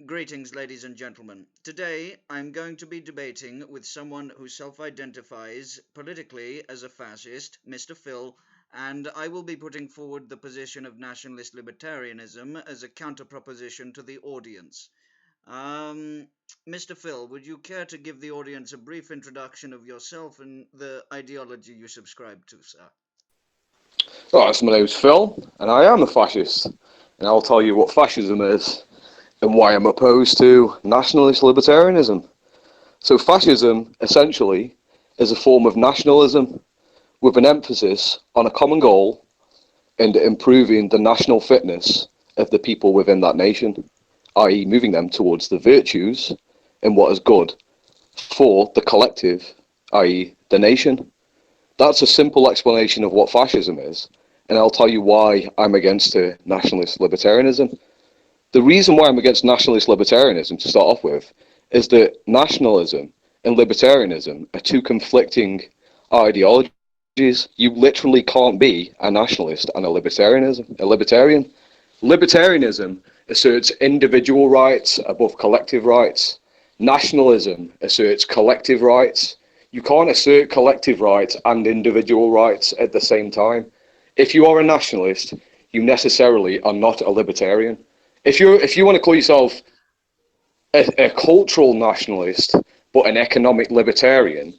Greetings, ladies and gentlemen. Today, I'm going to be debating with someone who self-identifies politically as a fascist, Mr. Phil, and I will be putting forward the position of nationalist libertarianism as a counter-proposition to the audience. Mr. Phil, would you care to give the audience a brief introduction of yourself and the ideology you subscribe to, sir? Right, so my name's Phil, and I am a fascist, and I'll tell you what fascism is and why I'm opposed to nationalist libertarianism. So fascism, essentially, is a form of nationalism with an emphasis on a common goal and improving the national fitness of the people within that nation, i.e. moving them towards the virtues and what is good for the collective, i.e. the nation. That's a simple explanation of what fascism is, and I'll tell you why I'm against nationalist libertarianism. The reason why I'm against nationalist libertarianism, to start off with, is that nationalism and libertarianism are two conflicting ideologies. You literally can't be a nationalist and a libertarian. Libertarianism asserts individual rights above collective rights. Nationalism asserts collective rights. You can't assert collective rights and individual rights at the same time. If you are a nationalist, you necessarily are not a libertarian. If you want to call yourself a cultural nationalist but an economic libertarian,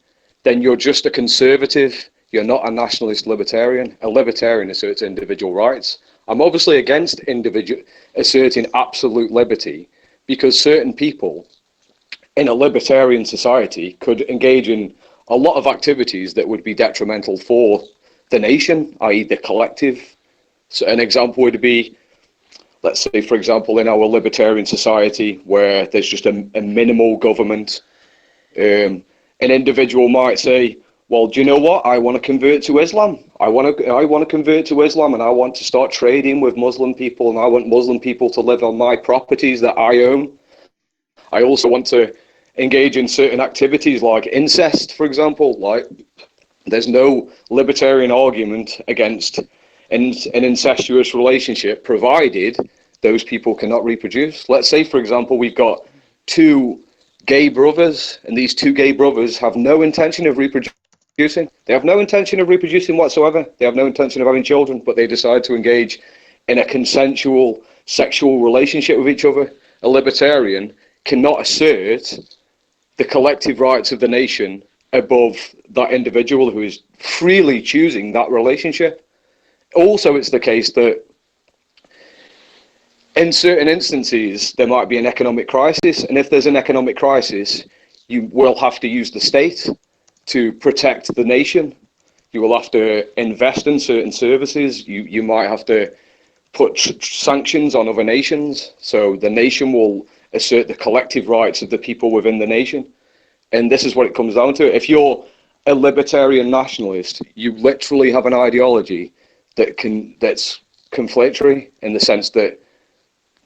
then you're just a conservative. You're not a nationalist libertarian. A libertarian asserts individual rights. I'm obviously against asserting absolute liberty because certain people in a libertarian society could engage in a lot of activities that would be detrimental for the nation, i.e. the collective. So an example would be, let's say, for example, in our libertarian society where there's just a minimal government, an individual might say, well, do you know what? I want to convert to Islam. I want to convert to Islam, and I want to start trading with Muslim people, and I want Muslim people to live on my properties that I own. I also want to engage in certain activities like incest, for example. Like, there's no libertarian argument against an incestuous relationship, provided those people cannot reproduce. Let's say, for example, we've got two gay brothers, and these two gay brothers have no intention of reproducing. They have no intention of reproducing whatsoever. They have no intention of having children, but they decide to engage in a consensual sexual relationship with each other. A libertarian cannot assert the collective rights of the nation above that individual who is freely choosing that relationship. Also, it's the case that in certain instances, there might be an economic crisis, and if there's an economic crisis, you will have to use the state to protect the nation. You will have to invest in certain services. You might have to put sanctions on other nations, so the nation will assert the collective rights of the people within the nation. And this is what it comes down to. If you're a libertarian nationalist, you literally have an ideology that's conflictory in the sense that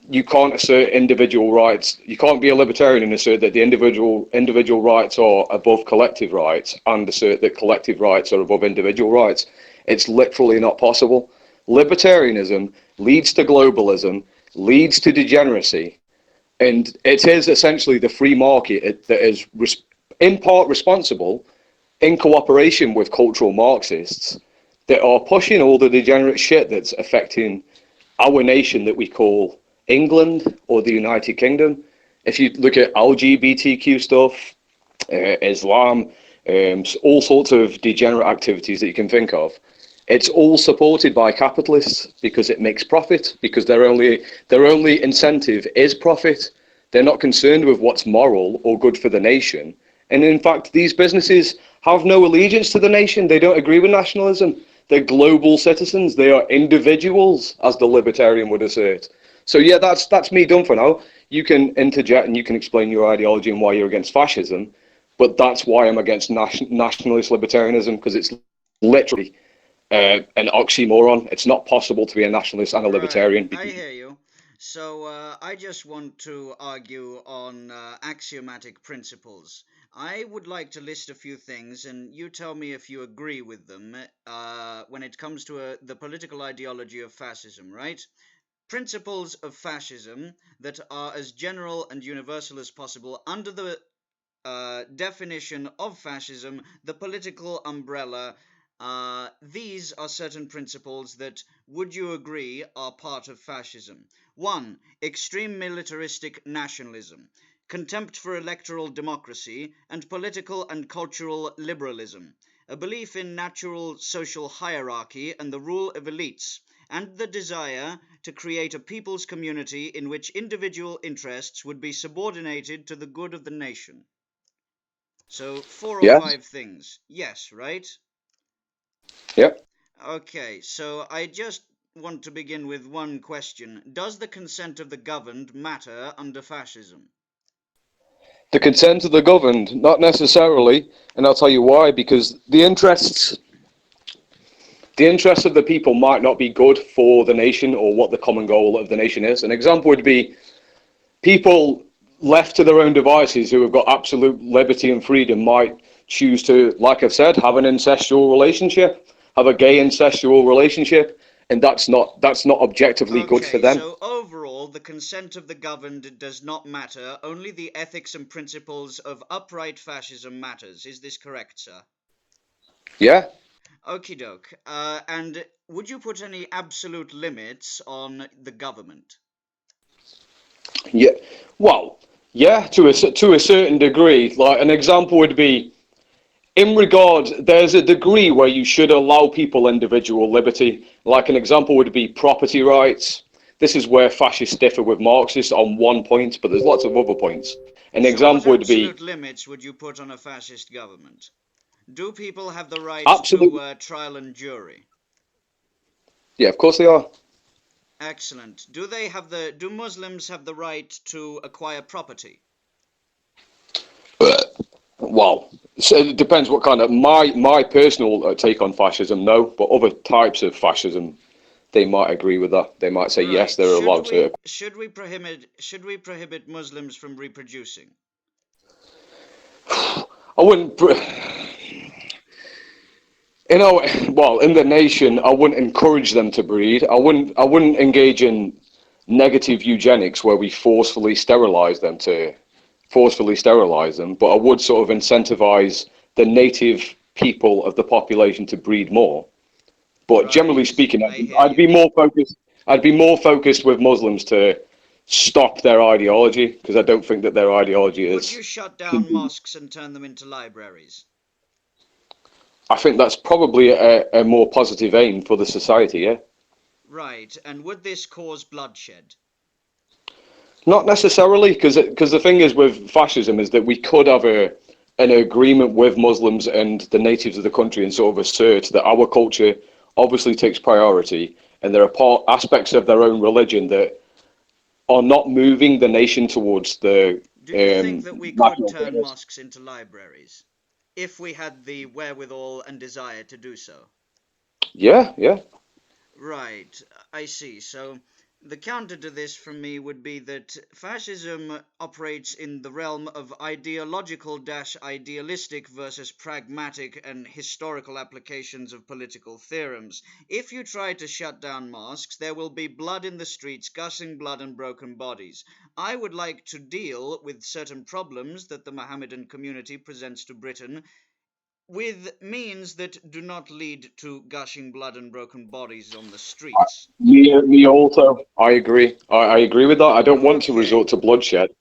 you can't assert individual rights. You can't be a libertarian and assert that the individual rights are above collective rights and assert that collective rights are above individual rights. It's literally not possible. Libertarianism leads to globalism, leads to degeneracy, and it is essentially the free market that is in part responsible, in cooperation with cultural Marxists, that are pushing all the degenerate shit that's affecting our nation that we call England or the United Kingdom. If you look at LGBTQ stuff, Islam, all sorts of degenerate activities that you can think of, it's all supported by capitalists because it makes profit, because their only incentive is profit. They're not concerned with what's moral or good for the nation. And in fact, these businesses have no allegiance to the nation. They don't agree with nationalism. They're global citizens. They are individuals, as the libertarian would assert. So yeah, that's me done for now. You can interject and you can explain your ideology and why you're against fascism, but that's why I'm against nationalist libertarianism, because it's literally an oxymoron. It's not possible to be a nationalist and a libertarian. Right, I hear you. So I just want to argue on axiomatic principles. I would like to list a few things, and you tell me if you agree with them when it comes to the political ideology of fascism, right? principles of fascism that are as general and universal as possible under the definition of fascism, the political umbrella. These are certain principles that, would you agree, are part of fascism. 1. Extreme militaristic nationalism, contempt for electoral democracy, and political and cultural liberalism, a belief in natural social hierarchy and the rule of elites, and the desire to create a people's community in which individual interests would be subordinated to the good of the nation. So 4 or Yes. 5 things. Yes, right? Yep. Okay, so I just want to begin with one question. Does the consent of the governed matter under fascism? The consent of the governed, not necessarily, and I'll tell you why. Because the interests of the people might not be good for the nation or what the common goal of the nation is. An example would be people left to their own devices who have got absolute liberty and freedom might choose to, like I've said, have an incestual relationship, have a gay incestual relationship, and that's not objectively good for them. So overall, the consent of the governed does not matter. Only the ethics and principles of upright fascism matters. Is this correct, sir? Yeah. Okie doke. And would you put any absolute limits on the government? Yeah. Well, yeah, to a certain degree. Like an example would be, in regard, there's a degree where you should allow people individual liberty. Like an example would be property rights. This is where fascists differ with Marxists on one point, but there's lots of other points. An example would be... What absolute limits would you put on a fascist government? Do people have the right to trial and jury? Yeah, of course they are. Excellent. Do Muslims have the right to acquire property? Well, so it depends what kind of... My personal take on fascism, no, but other types of fascism, they might agree with that. They might say, yes, they're allowed to... Should we prohibit Muslims from reproducing? I wouldn't... in the nation, I wouldn't encourage them to breed. I wouldn't engage in negative eugenics where we forcefully sterilize them, but I would sort of incentivize the native people of the population to breed more. But generally speaking, I'd be more focused with Muslims to stop their ideology, because I don't think that their ideology is... Would you shut down mosques and turn them into libraries? I think that's probably a more positive aim for the society, yeah. Right, and would this cause bloodshed? Not necessarily, because the thing is with fascism is that we could have an agreement with Muslims and the natives of the country and sort of assert that our culture obviously takes priority, and there are aspects of their own religion that are not moving the nation towards the... Do you think that we could turn mosques into libraries, if we had the wherewithal and desire to do so? Yeah. Right, I see. So the counter to this from me would be that fascism operates in the realm of ideological-idealistic versus pragmatic and historical applications of political theorems. If you try to shut down mosques, there will be blood in the streets, gushing blood and broken bodies. I would like to deal with certain problems that the Mohammedan community presents to Britain with means that do not lead to gushing blood and broken bodies on the streets. Me also. I agree. I agree with that. I don't want to resort to bloodshed.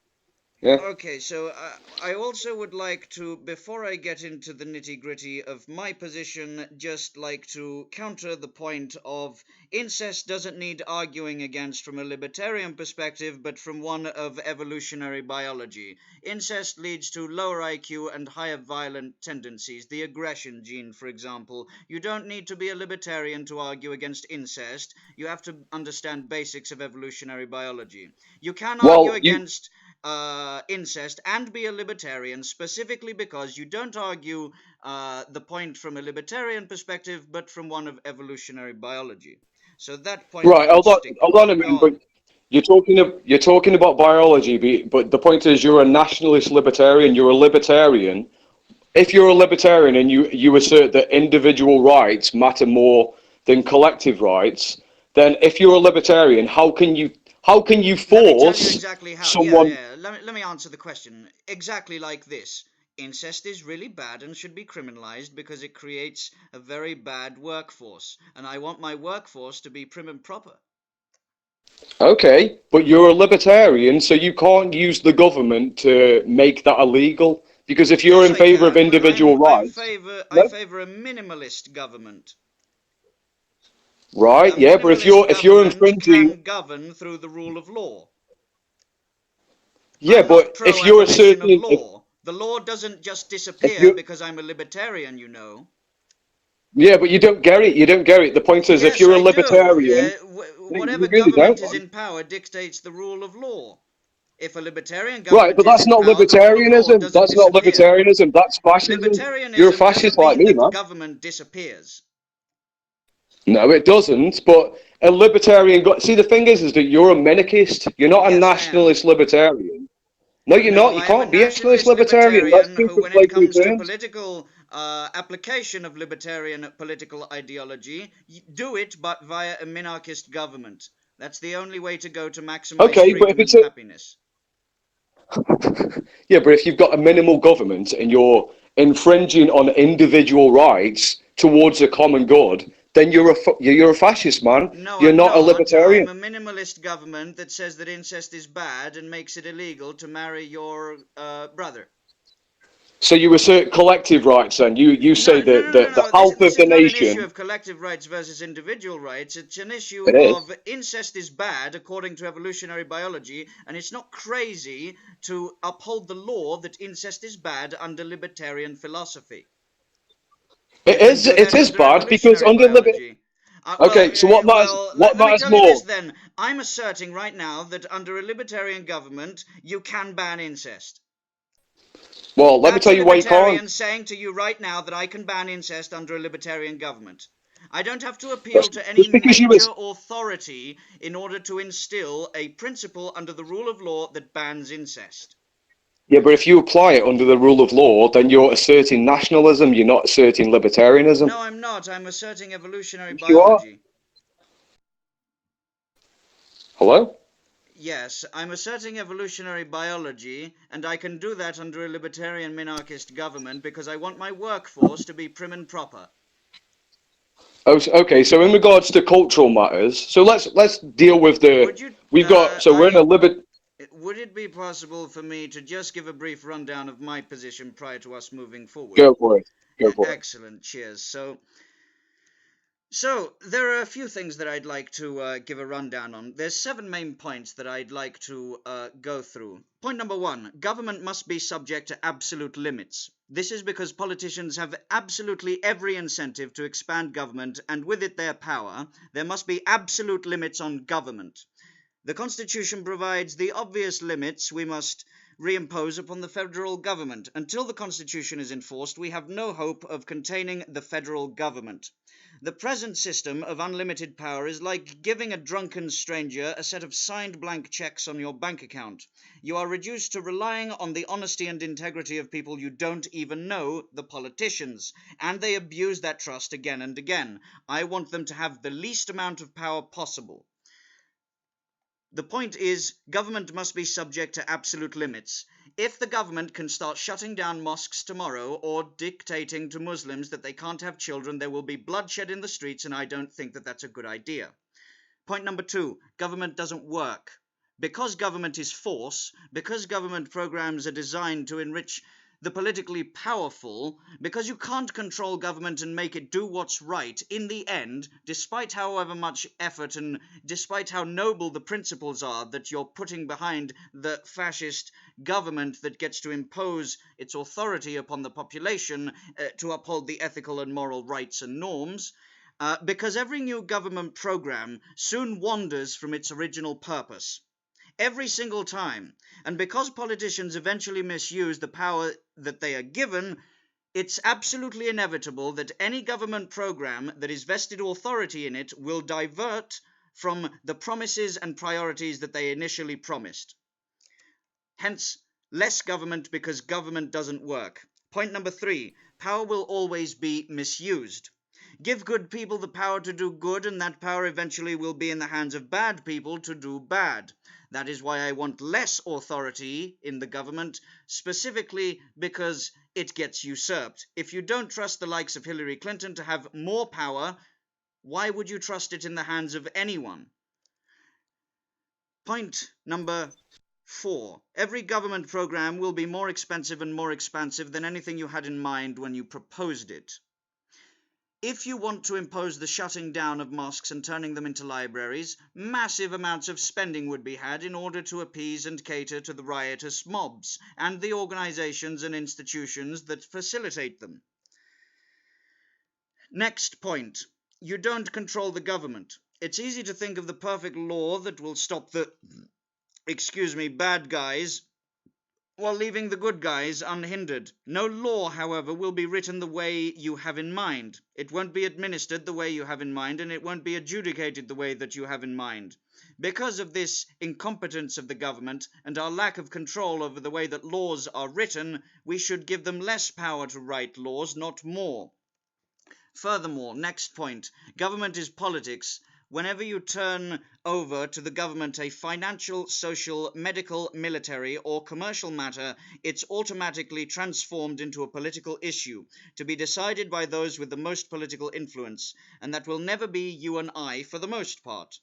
Yeah. Okay, so I also would like to, before I get into the nitty-gritty of my position, just like to counter the point of incest doesn't need arguing against from a libertarian perspective, but from one of evolutionary biology. Incest leads to lower IQ and higher violent tendencies. The aggression gene, for example. You don't need to be a libertarian to argue against incest. You have to understand basics of evolutionary biology. You can argue against... incest and be a libertarian, specifically because you don't argue the point from a libertarian perspective, but from one of evolutionary biology. So that point... Right, hold on a minute, but you're talking about biology, but the point is you're a nationalist libertarian, you're a libertarian. If you're a libertarian and you assert that individual rights matter more than collective rights, then if you're a libertarian, how can you Let me tell you force exactly how. someone? Let me answer the question exactly like this. Incest is really bad and should be criminalized because it creates a very bad workforce, and I want my workforce to be prim and proper. Okay, but you're a libertarian, so you can't use the government to make that illegal. Because if you're Yes, in I favour of can, but individual rights, I no, favor a minimalist government. A right? Yeah, but minimalist if you're government infringing, can govern through the rule of law. yeah, I'm not but if pro you're abolition of asserting, law. The law doesn't just if disappear you, because I'm a libertarian, you know. yeah, but you don't get it. You don't get it. The point is, if Yes, you're a I do. libertarian, no, Whatever you really don't, government is man. in power dictates the rule of law. If a libertarian Right, government but is that's in not power, the rule of law libertarianism. doesn't That's not disappear. libertarianism. That's fascism. You're a Libertarianism fascist doesn't like mean me, that the man. government disappears. No, it doesn't. But a libertarian, see, the thing is that you're a minarchist. You're not a Yes, I am. nationalist libertarian. No, you're No, not. You I am a can't be a nationalist nationalist libertarian. That's libertarian two who, when it conflicting comes to terms. political application of libertarian political ideology, do it but via a minarchist government. That's the only way to go to maximize Okay, but if freedom it's and a happiness. yeah, but if you've got a minimal government and you're infringing on individual rights towards a common good, then you're a fascist, man. No, You're I'm not a not. libertarian. I'm a minimalist government that says that incest is bad and makes it illegal to marry your brother. So you assert collective rights, then you say No, no, that no, no, the no. health This of is the not an issue nation. of collective rights versus individual rights. It's an issue It is. of incest is bad according to evolutionary biology, and it's not crazy to uphold the law that incest is bad under libertarian philosophy. You It can is. do It that is under bad because evolutionary under biology. Okay, so what matters? What Let me matters tell you this more? then. I'm asserting right now that under a libertarian government, you can ban incest. Well, let me That's tell a you why you can't. libertarian saying to you right now that I can ban incest under a libertarian government. I don't have to appeal Just, to any just because you major was authority in order to instill a principle under the rule of law that bans incest. yeah, but if you apply it under the rule of law, then you're asserting nationalism. You're not asserting libertarianism. No, I'm not. I'm asserting evolutionary Yes, you are. biology. Hello. Yes, I'm asserting evolutionary biology, and I can do that under a libertarian minarchist government because I want my workforce to be prim and proper. Oh, okay. So in regards to cultural matters, so let's deal with the. Would you, We've got so we're in a I libert. Would it be possible for me to just give a brief rundown of my position prior to us moving forward? Go for it. Go for it. Excellent, cheers. So there are a few things that I'd like to give a rundown on. There's 7 main points that I'd like to go through. Point number 1, government must be subject to absolute limits. This is because politicians have absolutely every incentive to expand government, and with it their power. There must be absolute limits on government. The Constitution provides the obvious limits we must reimpose upon the federal government. Until the Constitution is enforced, we have no hope of containing the federal government. The present system of unlimited power is like giving a drunken stranger a set of signed blank checks on your bank account. You are reduced to relying on the honesty and integrity of people you don't even know, the politicians, and they abuse that trust again and again. I want them to have the least amount of power possible. The point is, government must be subject to absolute limits. If the government can start shutting down mosques tomorrow or dictating to Muslims that they can't have children, there will be bloodshed in the streets, and I don't think that that's a good idea. Point number 2, government doesn't work. Because government is force, because government programs are designed to enrich the politically powerful, because you can't control government and make it do what's right, in the end, despite however much effort and despite how noble the principles are that you're putting behind the fascist government that gets to impose its authority upon the population to uphold the ethical and moral rights and norms, because every new government program soon wanders from its original purpose. Every single time. And because politicians eventually misuse the power that they are given, it's absolutely inevitable that any government program that is vested authority in it will divert from the promises and priorities that they initially promised. Hence, less government because government doesn't work. Point number 3, power will always be misused. Give good people the power to do good, and that power eventually will be in the hands of bad people to do bad. That is why I want less authority in the government, specifically because it gets usurped. If you don't trust the likes of Hillary Clinton to have more power, why would you trust it in the hands of anyone? Point number 4. Every government program will be more expensive and more expansive than anything you had in mind when you proposed it. If you want to impose the shutting down of mosques and turning them into libraries, massive amounts of spending would be had in order to appease and cater to the riotous mobs and the organizations and institutions that facilitate them. Next point. You don't control the government. It's easy to think of the perfect law that will stop the, bad guys while leaving the good guys unhindered. No law, however, will be written the way you have in mind. It won't be administered the way you have in mind, and it won't be adjudicated the way that you have in mind. Because of this incompetence of the government and our lack of control over the way that laws are written, we should give them less power to write laws, not more. Furthermore, next point, government is politics. Whenever you turn over to the government a financial, social, medical, military, or commercial matter, it's automatically transformed into a political issue, to be decided by those with the most political influence, and that will never be you and I for the most part.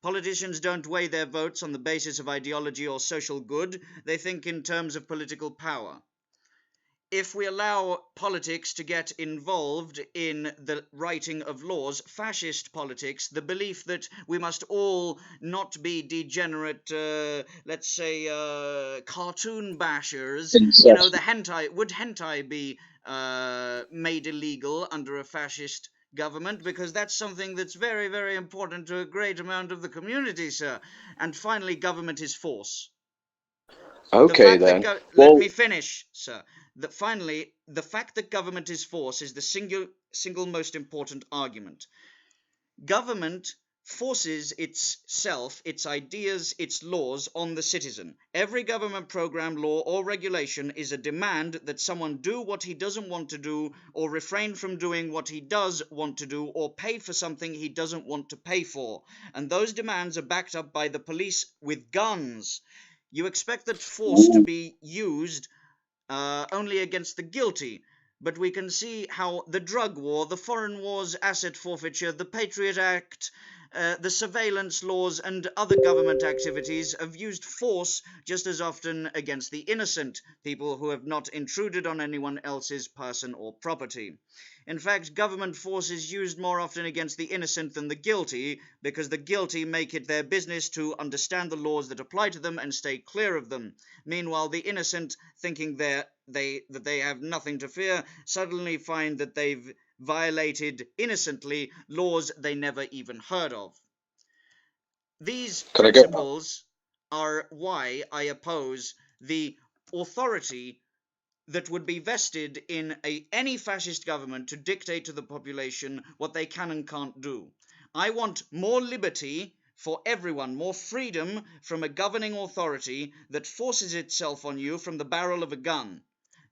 Politicians don't weigh their votes on the basis of ideology or social good, they think in terms of political power. If we allow politics to get involved in the writing of laws, fascist politics, the belief that we must all not be degenerate, cartoon bashers, the hentai, would hentai be made illegal under a fascist government? Because that's something that's very, very important to a great amount of the community, sir. And finally, government is force. Okay, then. Let me finish, sir. Finally, the fact that government is force is the single most important argument. Government forces itself, its ideas, its laws on the citizen. Every government program, law, or regulation is a demand that someone do what he doesn't want to do, or refrain from doing what he does want to do, or pay for something he doesn't want to pay for. And those demands are backed up by the police with guns. You expect that force to be used only against the guilty, but we can see how the drug war, the foreign wars, asset forfeiture, the Patriot Act, the surveillance laws, and other government activities have used force just as often against the innocent, people who have not intruded on anyone else's person or property. In fact, government force is used more often against the innocent than the guilty, because the guilty make it their business to understand the laws that apply to them and stay clear of them. Meanwhile, the innocent, thinking that they have nothing to fear, suddenly find that they've violated innocently laws they never even heard of. These principles are why I oppose the authority that would be vested in any fascist government to dictate to the population what they can and can't do. I want more liberty for everyone, more freedom from a governing authority that forces itself on you from the barrel of a gun.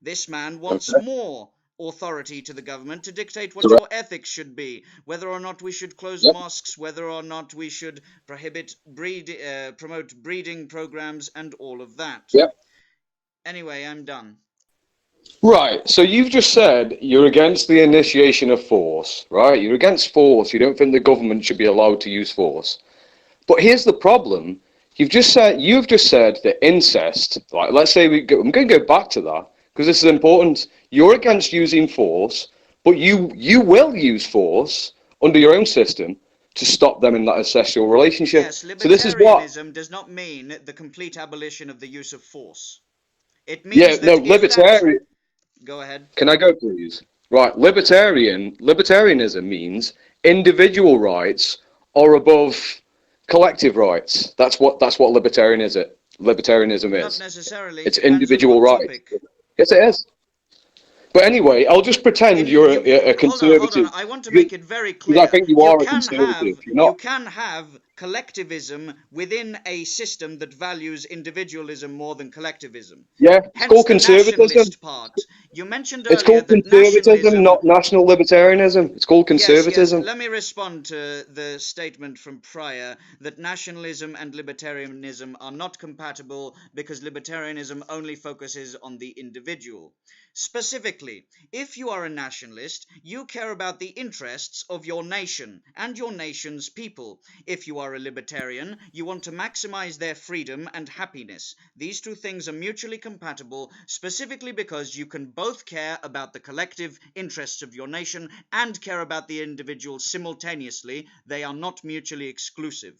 This man wants more authority to the government to dictate what your ethics should be, whether or not we should close mosques, whether or not we should prohibit promote breeding programs, and all of that. Anyway, I'm done. Right, so you've just said you're against the initiation of force, right? You're against force. You don't think the government should be allowed to use force. But here's the problem. You've just said that incest, like, let's say I'm going to go back to that because this is important. You're against using force, but you will use force under your own system to stop them in that incestual relationship. Yes, libertarianism does not mean the complete abolition of the use of force. It means libertarian. Go ahead. Can I go, please? Right, libertarianism means individual rights are above collective rights. That's what libertarianism is. Not necessarily. It's individual rights. Yes, it is. But anyway, I'll just pretend you're a conservative. Hold on. I want to make it very clear. I think you are a conservative. You can have collectivism within a system that values individualism more than collectivism. Yeah, it's Hence called the conservatism. nationalist part. You mentioned It's earlier called that conservatism, nationalism... not national libertarianism. It's called Yes, yes. conservatism. Let me respond to the statement from prior that nationalism and libertarianism are not compatible because libertarianism only focuses on the individual. Specifically, if you are a nationalist, you care about the interests of your nation and your nation's people. If you are a libertarian, you want to maximize their freedom and happiness. These two things are mutually compatible, specifically because you can both care about the collective interests of your nation and care about the individual simultaneously. They are not mutually exclusive.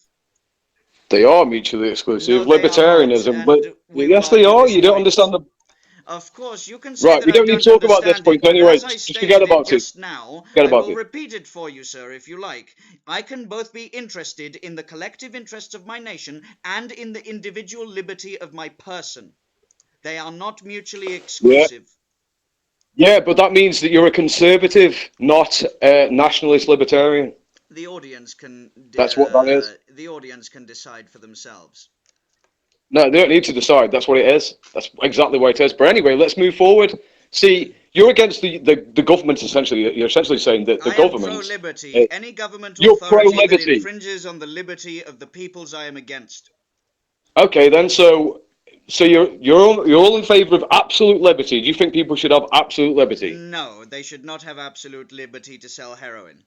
They are mutually exclusive. No, they are not, Libertarianism, but and we will yes, they argue are. this You don't point. understand the. Of course, you can say Right, that we I don't need to don't talk about this understand it, point but anyway. as I Just forget stated it about it. just now, Forget I about will it. repeat it for you, sir, if you like. I can both be interested in the collective interests of my nation and in the individual liberty of my person. They are not mutually Yeah, exclusive. yeah, but that means that you're a conservative, not a nationalist libertarian. The audience can That's what that is. decide for themselves. No, they don't need to decide. That's what it is. That's exactly what it is. But anyway, let's move forward. See, you're against the government, essentially. You're essentially saying that the I am government. pro-liberty. Any government You're authority that pro-liberty. infringes on the liberty of the peoples I am against. Okay, then. So you're all in favour of absolute liberty. Do you think people should have absolute liberty? No, they should not have absolute liberty to sell heroin.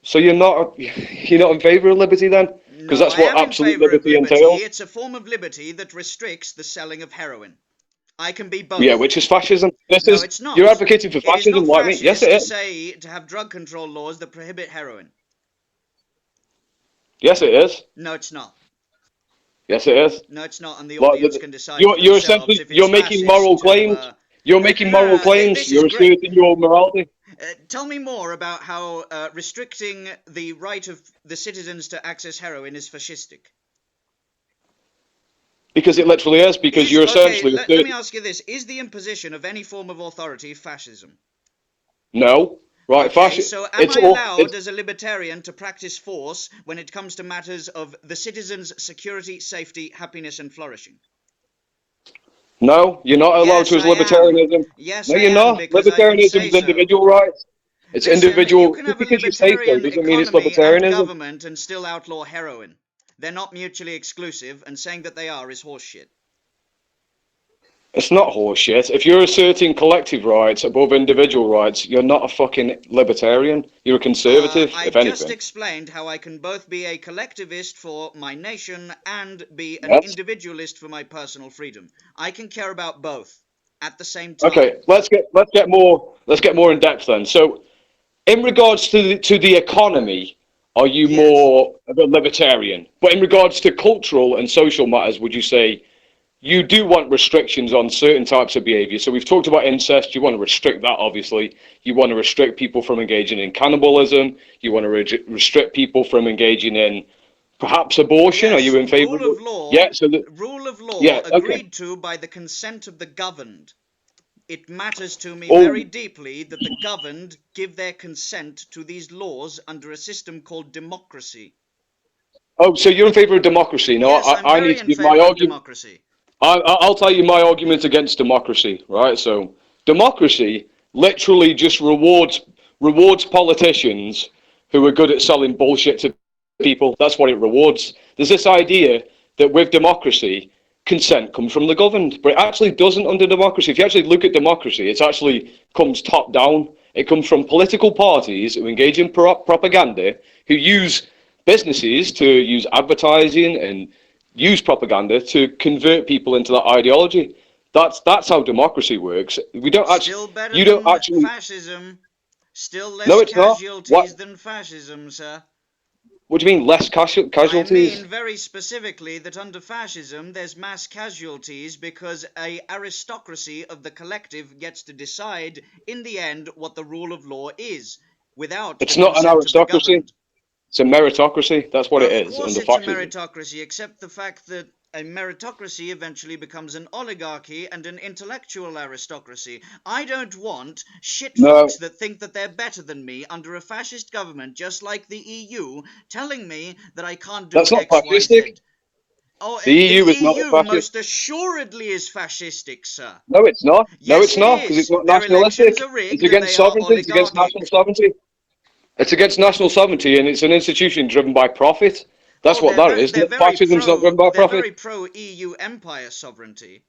So you're not in favour of liberty then? Because No, that's I what am in absolute favor of liberty liberty. entails. It's a form of liberty that restricts the selling of heroin. I can be Yeah, both. which is fascism. No, it's You're not. advocating for It is fascism not like me. Yes, fascist it to is. say to have drug control laws that prohibit heroin. Yes, it is. No, it's not. Yes, it is. No, it's not, and the Like audience can decide for you're themselves essentially if it's you're making fascist moral to... claims. You're making no, no, moral no, claims. this is You're great. asserting your morality. Tell me more about how restricting the right of the citizens to access heroin is fascistic. Because it literally is. Because you're Okay, essentially let me ask you this. Is the imposition of any form of authority fascism? no, right? Okay, so am It's I all. allowed It's as a libertarian to practice force when it comes to matters of the citizens' security, safety, happiness, and flourishing? no. You're not allowed Yes, to as I am. libertarianism. Yes, No, I you're am, not. because I can Libertarianism say is so. individual rights. It's Listen, you individual. can Just have a because you say so libertarian doesn't mean it's economy and libertarianism. government and still outlaw heroin. They're not mutually exclusive, and saying that they are is horseshit. It's not horseshit. If you're asserting collective rights above individual rights, you're not a fucking libertarian. You're a conservative, I if just anything. explained how I can both be a collectivist for my nation and be an Yes. individualist for my personal freedom. I can care about both at the same time. Okay. Let's get more in depth then. So, in regards to the economy, are you Yes. more of a libertarian? But in regards to cultural and social matters, would you say you do want restrictions on certain types of behaviour? So we've talked about incest. You want to restrict that, obviously. You want to restrict people from engaging in cannibalism. You want to restrict people from engaging in perhaps abortion. Are Yes, you in favour of it? Yeah. rule of law Yeah. Okay. agreed to by the consent of the governed. It matters to me Oh. very deeply that the governed give their consent to these laws under a system called democracy. Oh. So you're in favour of democracy? No. Yes, I'm I need very to in give my favor of argument. democracy. I'll tell you my argument against democracy, right? So democracy literally just rewards politicians who are good at selling bullshit to people. That's what it rewards. There's this idea that with democracy, consent comes from the governed, but it actually doesn't under democracy. If you actually look at democracy, it actually comes top down. It comes from political parties who engage in propaganda, who use businesses to use advertising and use propaganda to convert people into that ideology. That's how democracy works. We don't actually. Still better You don't than actually. fascism. Still No, less it's not. casualties What? than fascism, sir. What do you mean less I mean casualties? very specifically that under fascism there's mass casualties because a aristocracy of the collective gets to decide in the end what the rule of law is without the It's not an consent of the aristocracy. governed. It's a meritocracy. That's what it Of is course under it's a fascism. meritocracy, except the fact that a meritocracy eventually becomes an oligarchy and an intellectual aristocracy. I don't want shitfucks that think that they're better than me under a fascist government just like the EU telling me that I can't do That's not X, Y, fascistic. Z. Oh, The the EU is not a EU fascist. most assuredly is fascistic, sir. No, it's not. No, Yes, it's it not, because it's is. not Their elections nationalistic. are It's rigged and against they are sovereignty. It's against oligarchic. national sovereignty. It's against national sovereignty, and it's an institution driven by profit. That's Oh, what that is. Fascism's not driven by they're profit. very pro EU empire sovereignty.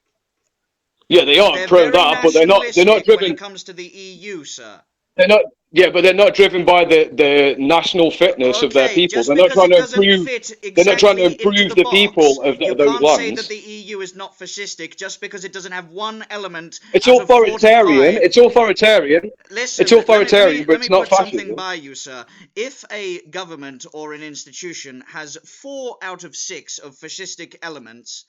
Yeah, they are They're pro very that, but they're not. They're not nationalistic when it driven. comes to the EU, sir. They're not. Yeah, but they're not driven by the national fitness of their Okay, people. just They're not because trying it to doesn't improve. fit They're not trying to exactly into improve the the box, people of you those can't say that lands. the EU is not fascistic just because it doesn't have one element It's out of authoritarian. 45. It's authoritarian. It's Listen, authoritarian, but let it's me not put something fascism. by you, sir. If a government or an institution has 4 out of 6 of fascistic elements,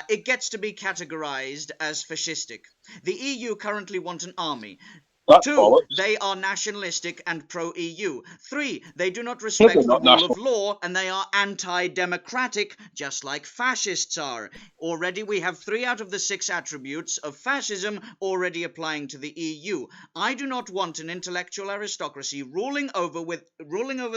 it gets to be categorized as fascistic. The EU currently want an army. That's 2, bollocks. they are nationalistic and pro-EU. 3, they do not No, they're respect the not rule of national. law and they are anti-democratic, just like fascists are. Already we have 3 out of the 6 attributes of fascism already applying to the EU. I do not want an intellectual aristocracy ruling over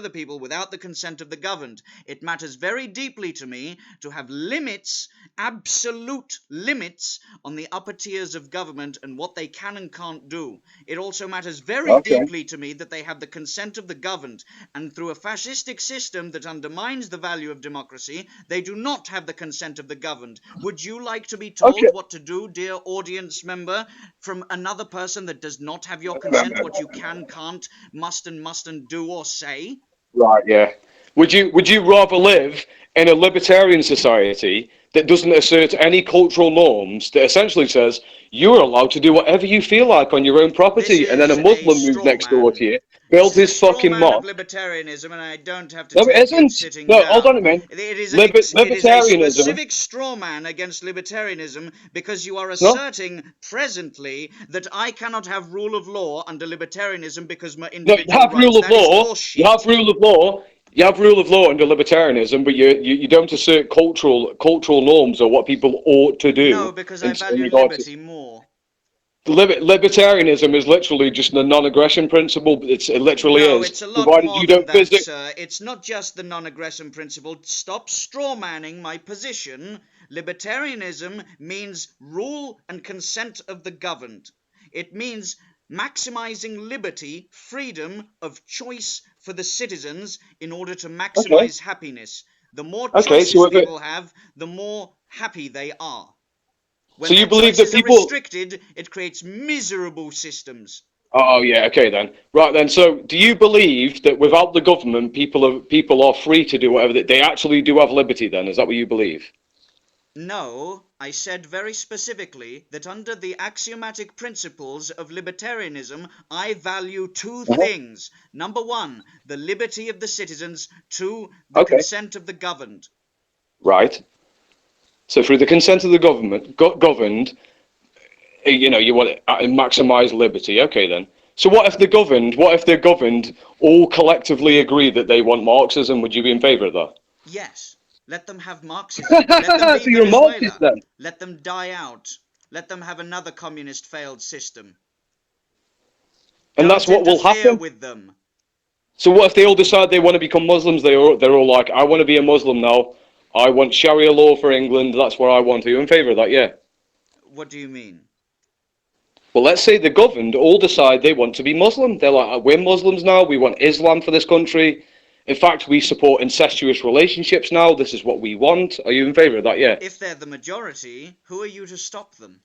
the people without the consent of the governed. It matters very deeply to me to have limits, absolute limits, on the upper tiers of government and what they can and can't do. It also matters very deeply to me that they have the consent of the governed, and through a fascistic system that undermines the value of democracy, they do not have the consent of the governed. Would you like to be told what to do, dear audience member, from another person that does not have your consent, what you can, can't, must and mustn't do or say? Right, yeah. Would you rather live in a libertarian society that doesn't assert any cultural norms, that essentially says you're allowed to do whatever you feel like on your own This property, and then a is a Muslim moves straw next door man. to you, This builds is a his straw fucking man of mosque? libertarianism, and I don't have to No, it take it isn't. sitting No, hold on a down. minute. It is a Libertarianism. specific straw man against libertarianism because you are No, asserting presently that I cannot have rule of law under libertarianism because my no. You individual have rule rights. of That is law. You have horseshit. rule of law. You have rule of law under libertarianism, but you don't assert cultural norms or what people ought to No, do because I in value regards to. liberty more. Libertarianism is literally just the non-aggression principle. It literally No, is, it's a lot provided more you than don't that, visit. sir. It's not just the non-aggression principle. Stop strawmanning my position. Libertarianism means rule and consent of the governed. It means maximizing liberty, freedom of choice for the citizens in order to Okay, maximize happiness. The more okay. choices So if it, people have, the more happy they are. so When you their believe that choices are people. restricted, it creates miserable systems. Oh yeah, okay then. Right then. So do you believe that without the government, people are free to do whatever they actually do have liberty? Then is that what you believe? No, I said very specifically that under the axiomatic principles of libertarianism, I value 2 Uh-huh. things. Number 1, the liberty of the citizens. 2, the Okay. consent of the governed. Right. So through the consent of the governed, you want to maximize liberty. Okay then. So what if the governed all collectively agree that they want Marxism? Would you be in favor of that? Yes, let them have Marxism. Let them be So you're a Marxist Venezuela. then? Let them die out. Let them have another communist failed system. And that's Don't what will interfere happen. with them. So what if they all decide they want to become Muslims? They're all like, I want to be a Muslim now. I want Sharia law for England. That's what I want. Are you in favour of that? Yeah. What do you mean? Well, let's say the governed all decide they want to be Muslim. They're like, we're Muslims now. We want Islam for this country. In fact, we support incestuous relationships now. This is what we want. Are you in favour of that? Yeah. If they're the majority, who are you to stop them?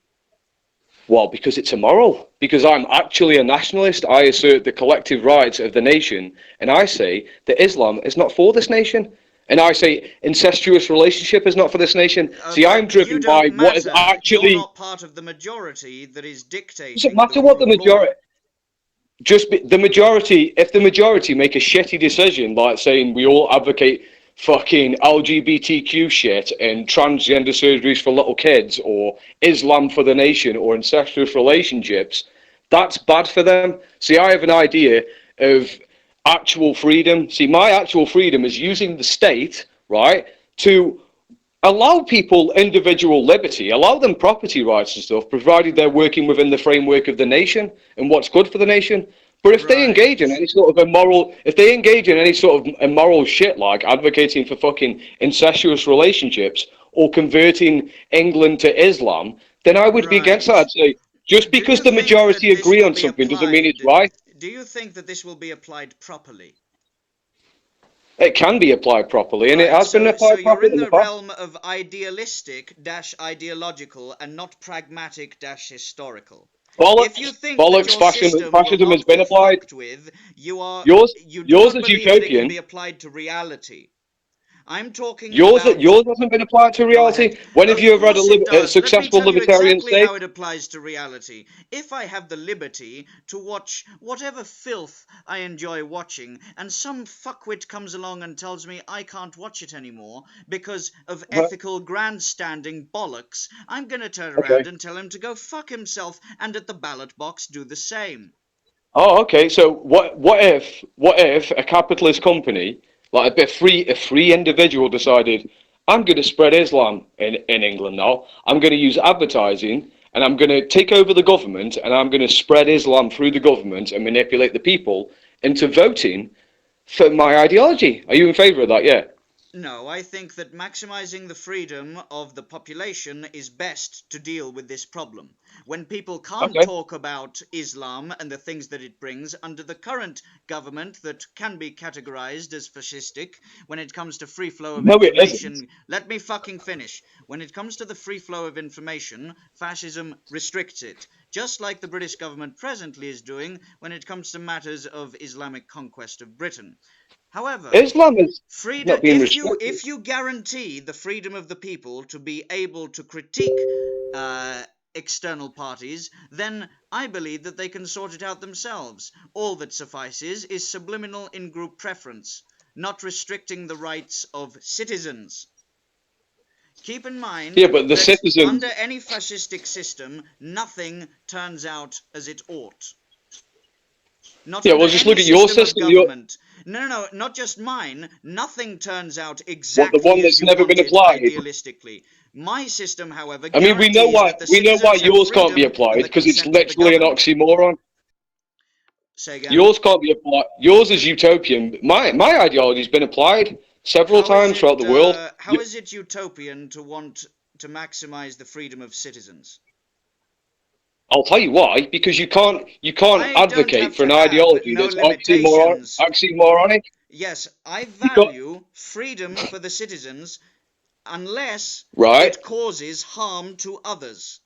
Well, because it's immoral. Because I'm actually a nationalist. I assert the collective rights of the nation. And I say that Islam is not for this nation. And I say incestuous relationship is not for this nation. See, I'm But you driven by don't what is matter. You're actually. not part of the majority that is Does it dictating the matter what rule the of law. majority? The majority. If the majority make a shitty decision, like saying we all advocate fucking LGBTQ shit and transgender surgeries for little kids, or Islam for the nation, or incestuous relationships, that's bad for them. See, I have an idea of actual freedom. See, my actual freedom is using the state, right, to allow people individual liberty, allow them property rights and stuff, provided they're working within the framework of the nation and what's good for the nation. But if they engage in any sort of immoral shit like advocating for fucking incestuous relationships or converting England to Islam, then I would be against that. I'd say just because the majority agree on something doesn't mean it's right. Do you think that this will be applied properly? It can be applied properly, and it has been applied properly in the past. So you're in the realm of idealistic-ideological and not pragmatic-historical. If you think bollocks, that your fascism has been applied. Yours is utopian. It can be applied to reality. I'm talking yours hasn't been applied to reality. When have you ever had a successful libertarian state? How it applies to reality. If I have the liberty to watch whatever filth I enjoy watching, and some fuckwit comes along and tells me I can't watch it anymore because of ethical grandstanding bollocks, I'm going to turn around and tell him to go fuck himself, and at the ballot box do the same. Oh, okay. So what if a capitalist company, like a free individual, decided, I'm going to spread Islam in England now. I'm going to use advertising and I'm going to take over the government and I'm going to spread Islam through the government and manipulate the people into voting for my ideology. Are you in favour of that? Yeah. No, I think that maximizing the freedom of the population is best to deal with this problem. When people can't talk about Islam and the things that it brings under the current government that can be categorized as fascistic, when it comes to free flow of information... Let me fucking finish. When it comes to the free flow of information, fascism restricts it, just like the British government presently is doing when it comes to matters of Islamic conquest of Britain. However, Islam is freedom, if you guarantee the freedom of the people to be able to critique external parties, then I believe that they can sort it out themselves. All that suffices is subliminal in-group preference, not restricting the rights of citizens. Keep in mind that under any fascistic system, nothing turns out as it ought. Just look at your system. No, not just mine. Nothing turns out exactly the one that's never been applied. Idealistically. My system, however, we know why yours can't be applied, because it's literally an oxymoron. Say again. Yours can't be applied. Yours is utopian. My ideology's been applied several times throughout the world. How is it utopian to want to maximize the freedom of citizens? I'll tell you why. Because you can't advocate for an ideology that's oxymoronic. Yes, I value freedom for the citizens unless it causes harm to others.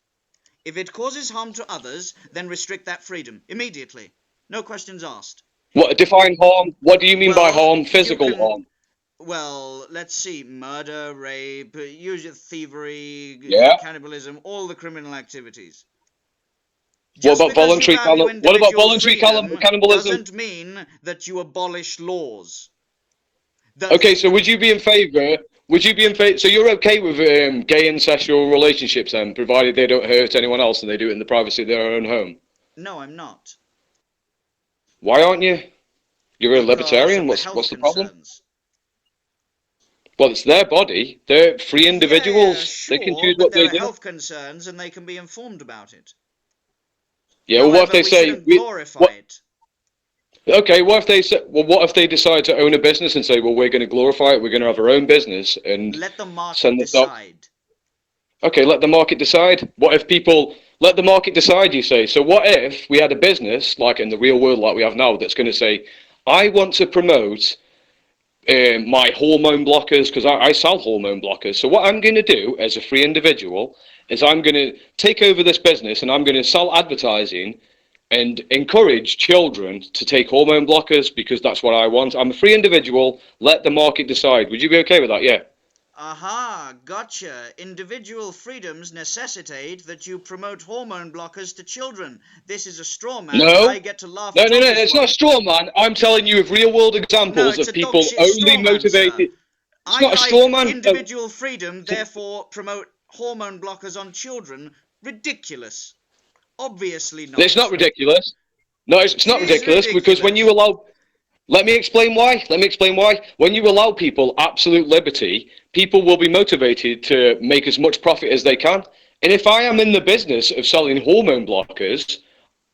If it causes harm to others, then restrict that freedom immediately. No questions asked. What, define harm? What do you mean by harm? Physical harm? Well, let's see. Murder, rape, usual thievery, cannibalism, all the criminal activities. What about voluntary cannibalism? Doesn't mean that you abolish laws. So would you be in favour? So you're okay with gay incestual relationships then, provided they don't hurt anyone else and they do it in the privacy of their own home? No, I'm not. Why aren't you? You're a libertarian. What's the problem? Well, it's their body. They're free individuals. Sure, they can choose what they do. There are health concerns, and they can be informed about it. Yeah, well, what if they say glorify it? Okay, what if they say, what if they decide to own a business and say, well, we're going to glorify it, we're going to have our own business and let the market decide. Okay, let the market decide. What if people let the market decide? You say. So what if we had a business like in the real world, like we have now, that's going to say, I want to promote my hormone blockers because I sell hormone blockers. So what I'm going to do as a free individual is I'm going to take over this business and I'm going to sell advertising and encourage children to take hormone blockers because that's what I want. I'm a free individual. Let the market decide. Would you be okay with that? Yeah. Aha, gotcha. Individual freedoms necessitate that you promote hormone blockers to children. This is a straw man. No. I get to laugh. No, it's not a straw man. I'm telling you of real world examples of people only motivated. It's not a straw man. Individual freedom, therefore promote hormone blockers on children. Ridiculous. Obviously not. It's not ridiculous. No, it's not ridiculous because when you allow Let me explain why. Let me explain why. When you allow people absolute liberty, people will be motivated to make as much profit as they can. And if I am in the business of selling hormone blockers,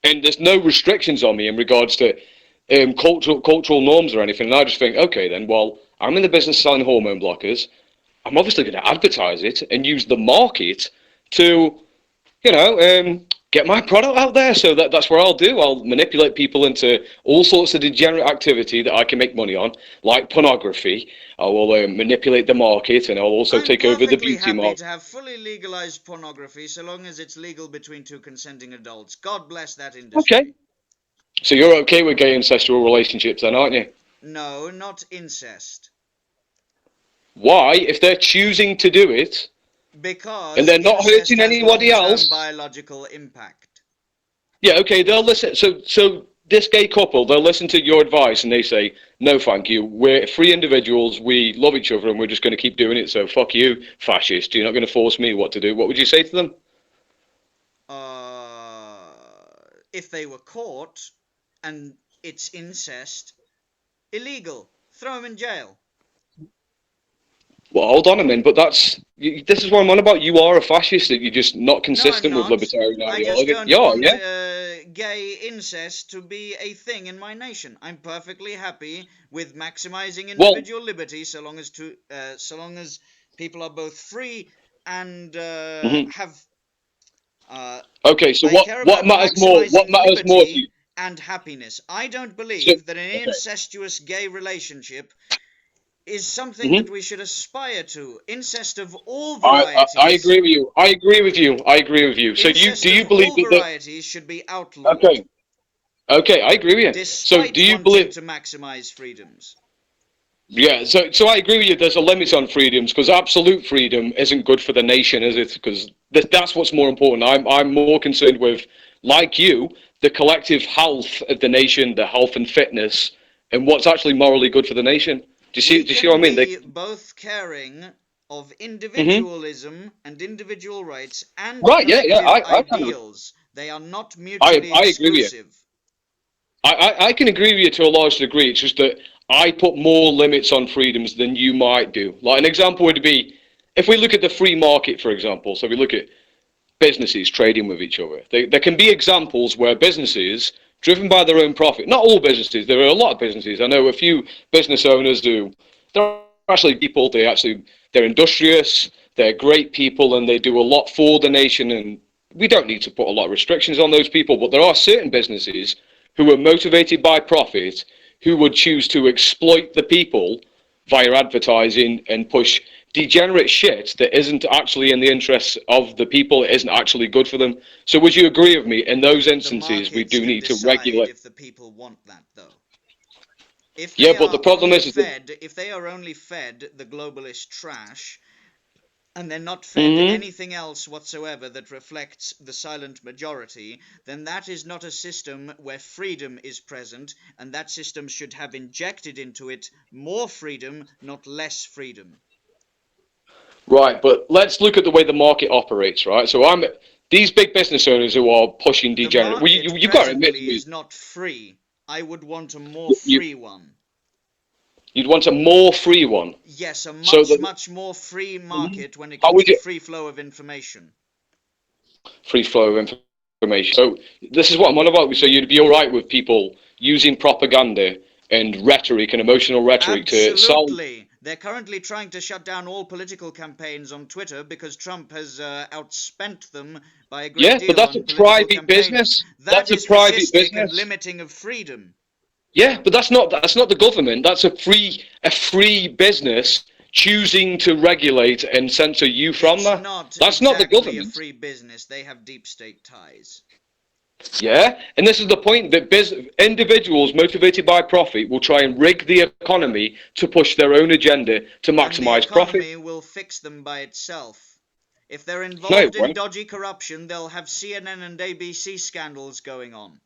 and there's no restrictions on me in regards to cultural norms or anything, and I just think, okay, then, well, I'm in the business of selling hormone blockers. I'm obviously going to advertise it and use the market to, get my product out there. So that's what I'll do. I'll manipulate people into all sorts of degenerate activity that I can make money on, like pornography. I will manipulate the market, and I'll also take over the beauty I'm perfectly happy market. to have fully legalized pornography so long as it's legal between two consenting adults. God bless that Okay. industry. So you're okay with gay incestual relationships then, aren't you? No, not incest. Why? If they're choosing to do it, and Because they're not incest hurting has anybody long-term else. biological impact. Yeah, okay, they'll listen. So this gay couple, they'll listen to your advice and they say, no, thank you. We're free individuals. We love each other and we're just going to keep doing it. So fuck you, fascist. You're not going to force me what to do. What would you say to them? If they were caught and it's incest, illegal. Throw them in jail. Well, hold on a minute, but this is what I'm on about. You are a fascist, that you're just not No, I'm consistent with not. libertarian I just ideology. don't Yeah, want yeah. gay incest to be a thing in my nation. I'm perfectly happy with maximizing Well, individual liberty so long as people are both free and mhm. have. Okay. So I care what about matters more? What maximizing matters more to you? liberty and happiness. I don't So, believe that an okay. incestuous gay relationship is something hmm that we should aspire to. Incest of all I varieties, agree with you. I agree with you. I agree with you. So incest do you of believe all that? varieties should be outlawed, Okay. Okay, I agree with you. So do despite you wanting believe? to maximize freedoms. Yeah. So I agree with you. There's a limit on freedoms because absolute freedom isn't good for the nation, is it? Because that's what's more important. I'm more concerned with, like you, the collective health of the nation, the health and fitness, and what's actually morally good for the nation. We Do you see what can I mean? be both caring of Hmm. individualism and individual rights and Right. Yeah. Yeah. collective I kind of ideals. They are not mutually I agree with you. exclusive. I can agree with you to a large degree. It's just that I put more limits on freedoms than you might do. Like an example would be, if we look at the free market, for example, so we look at businesses trading with each other. There can be examples where businesses, driven by their own profit, not all businesses, there are a lot of businesses. I know a few business owners who, they're actually people, they're industrious, they're great people, and they do a lot for the nation, and we don't need to put a lot of restrictions on those people, but there are certain businesses who are motivated by profit who would choose to exploit the people via advertising and push degenerate shit that isn't actually in the interests of the people, it isn't actually good for them. So would you agree with me? In those The instances, we markets do can need to decide regulate. if the people want that, though. Yeah, but the problem is that, If they are only fed the globalist trash, and they're not fed mm-hmm. anything else whatsoever that reflects the silent majority, then that is not a system where freedom is present, and that system should have injected into it more freedom, not less freedom. Right, but let's look at the way the market operates, right? So these big business owners who are pushing The degenerate. Well, market you've got to admit to presently me, is not free. I would want a more you free one. you'd want a more free one. Yes, a So much, that, much more free mhm. market when it How comes would to you free flow of information. free flow of information? So this is what I'm on about. So you'd be all right with people using propaganda and rhetoric and emotional rhetoric to sell. Absolutely. They're currently trying to shut down all political campaigns on Twitter because Trump has outspent them by a great Yeah, but deal that's on a political private campaigning. business. That That's a is private fascistic and business. limiting of freedom. Yeah, but that's not the government. That's a free business choosing to regulate and censor you from It's that. not That's not the exactly a government. free business. They have deep state ties. Yeah, and this is the point that individuals motivated by profit will try and rig the economy to push their own agenda to And the maximize profit. economy will fix them by itself. If they're No, it involved in won't. dodgy corruption, they'll have CNN and ABC scandals going on.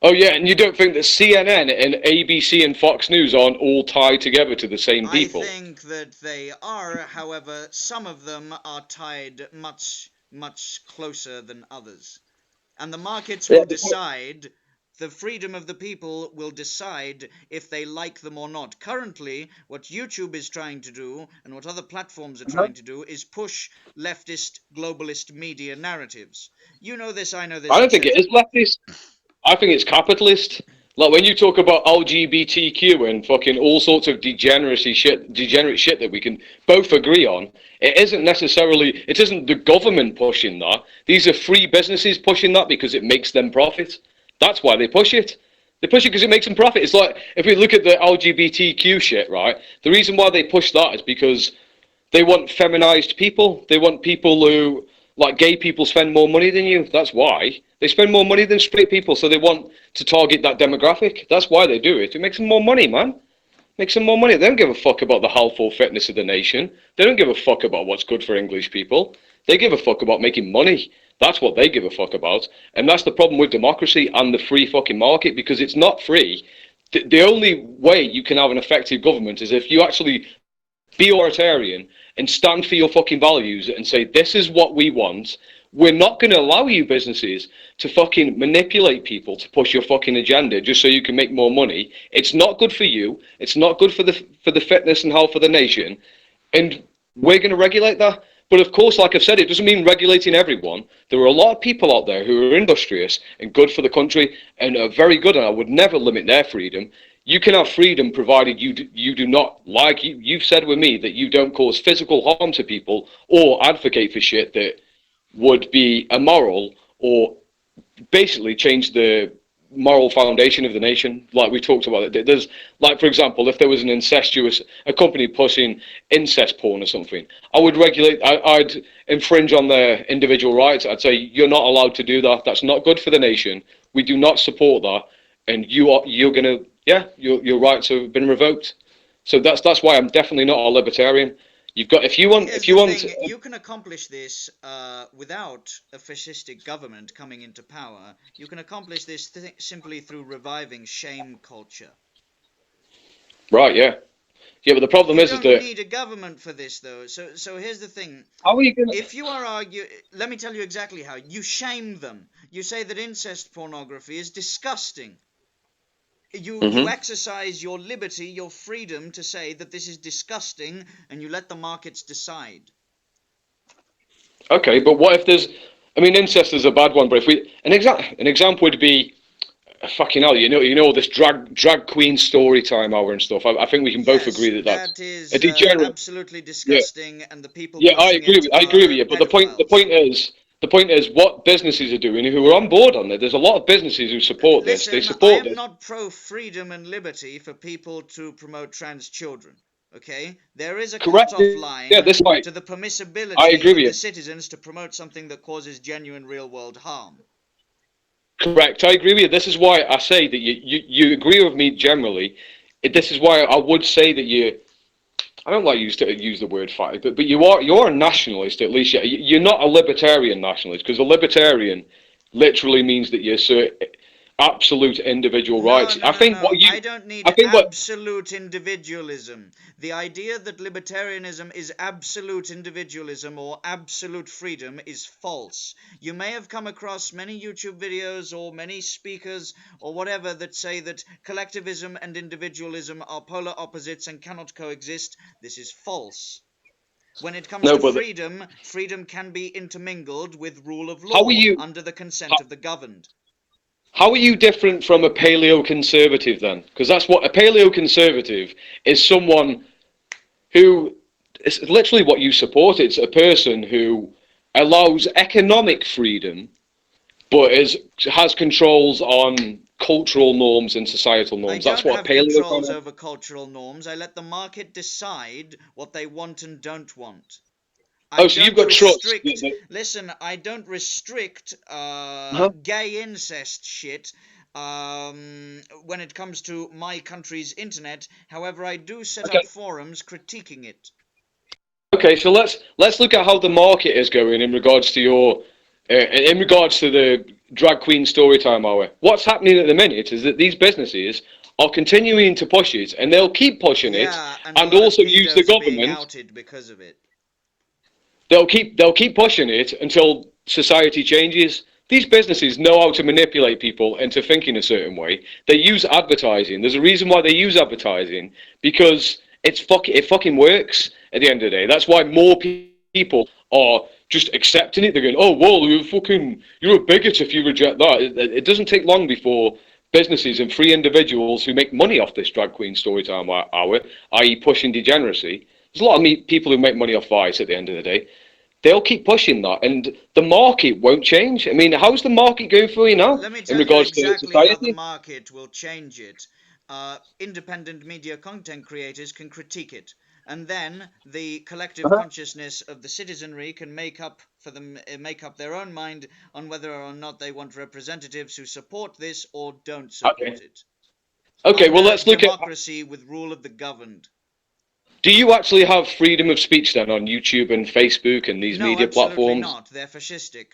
Oh yeah, and you don't think that CNN and ABC and Fox News aren't all tied together to the same I people? think that they are, however, some of them are tied much, much closer than others. And the markets Yeah, will decide The freedom of the people will decide if they like them or not. Currently, what YouTube is trying to do, and what other platforms are trying to do, is push leftist, globalist media narratives. You know this, I know this. I don't think it is leftist. I think it's capitalist. Like when you talk about LGBTQ and fucking all sorts of degenerate shit that we can both agree on, it isn't the government pushing that. These are free businesses pushing that because it makes them profit. That's why they push it. They push it because it makes them profit. It's like, if we look at the LGBTQ shit, right? The reason why they push that is because they want feminized people. They want people who, like gay people, spend more money than you. That's why. They spend more money than straight people, so they want to target that demographic. That's why they do it. It makes them more money, man. Makes them more money. They don't give a fuck about the health or fitness of the nation. They don't give a fuck about what's good for English people. They give a fuck about making money. That's what they give a fuck about. And that's the problem with democracy and the free fucking market, because it's not free. The only way you can have an effective government is if you actually be authoritarian and stand for your fucking values and say, this is what we want. We're not going to allow you businesses to fucking manipulate people to push your fucking agenda just so you can make more money. It's not good for you. It's not good for the fitness and health of the nation. And we're going to regulate that. But of course, like I've said, it doesn't mean regulating everyone. There are a lot of people out there who are industrious and good for the country and are very good, and I would never limit their freedom. You can have freedom provided you do not, like you've said with me, that you don't cause physical harm to people or advocate for shit that would be immoral or basically change the moral foundation of the nation. Like we talked about it. There's, like, for example, if there was a company pushing incest porn or something, I would regulate, I'd infringe on their individual rights. I'd say, you're not allowed to do that. That's not good for the nation. We do not support that. And you're going to, your rights have been revoked. So that's why I'm definitely not a libertarian. You can accomplish this without a fascistic government coming into power. You can accomplish this simply through reviving shame culture. Right, yeah. Yeah, but the problem is that you don't need a government for this, though. So here's the thing. How are you gonna... If you are arguing... Let me tell you exactly how. You shame them. You say that incest pornography is disgusting. You exercise your liberty, your freedom to say that this is disgusting, and you let the markets decide. Okay, but what if there's... I mean, incest is a bad one, but if we... An example would be... Fucking hell, you know this drag queen story time hour and stuff. I think we can both agree that that is a degenerate, absolutely disgusting, and the people. Yeah, I agree with you. But the point is, what businesses are doing who are on board on it. There's a lot of businesses who support this. They support this. I am not pro freedom and liberty for people to promote trans children. Okay, there is a cut-off line to the permissibility of the citizens to promote something that causes genuine real-world harm. Correct, I agree with you. This is why I say that you agree with me generally. This is why I would say that I don't like to use the word fight, but you're a nationalist at least. You're not a libertarian nationalist, because a libertarian literally means that you're absolute individual rights. I don't need absolute individualism. The idea that libertarianism is absolute individualism or absolute freedom is false. You may have come across many YouTube videos or many speakers or whatever that say that collectivism and individualism are polar opposites and cannot coexist. This is false. When it comes to freedom, freedom can be intermingled with rule of law under the consent of the governed. How are you different from a paleoconservative then? Because that's what a paleoconservative is. Someone who is literally what you support. It's a person who allows economic freedom, but has controls on cultural norms and societal norms. That's what a paleo controls over cultural norms. I let the market decide what they want and don't want. So you've got trust. Listen, I don't restrict gay incest shit when it comes to my country's internet. However, I do set up forums critiquing it. Okay, so let's look at how the market is going in regards to the drag queen storytime hour. What's happening at the minute is that these businesses are continuing to push it, and they'll keep pushing it, and also use the government. Being outed because of it. They'll keep pushing it until society changes. these businesses know how to manipulate people into thinking a certain way. They use advertising. There's a reason why they use advertising, because it fucking works at the end of the day. That's why more people are just accepting it. They're going, oh, well, you're a bigot if you reject that. It doesn't take long before businesses and free individuals who make money off this drag queen storytime hour, i.e. pushing degeneracy. There's a lot of people who make money off Vice at the end of the day. They'll keep pushing that, and the market won't change. I mean, how's the market going for you now Let me tell in regards you exactly to society? how the market will change it. Independent media content creators can critique it, and then the collective consciousness of the citizenry can make up their own mind on whether or not they want representatives who support this or don't support it. Okay, well, let's look at democracy with rule of the governed. Do you actually have freedom of speech then on YouTube and Facebook and these media platforms? No, absolutely not. They're fascistic.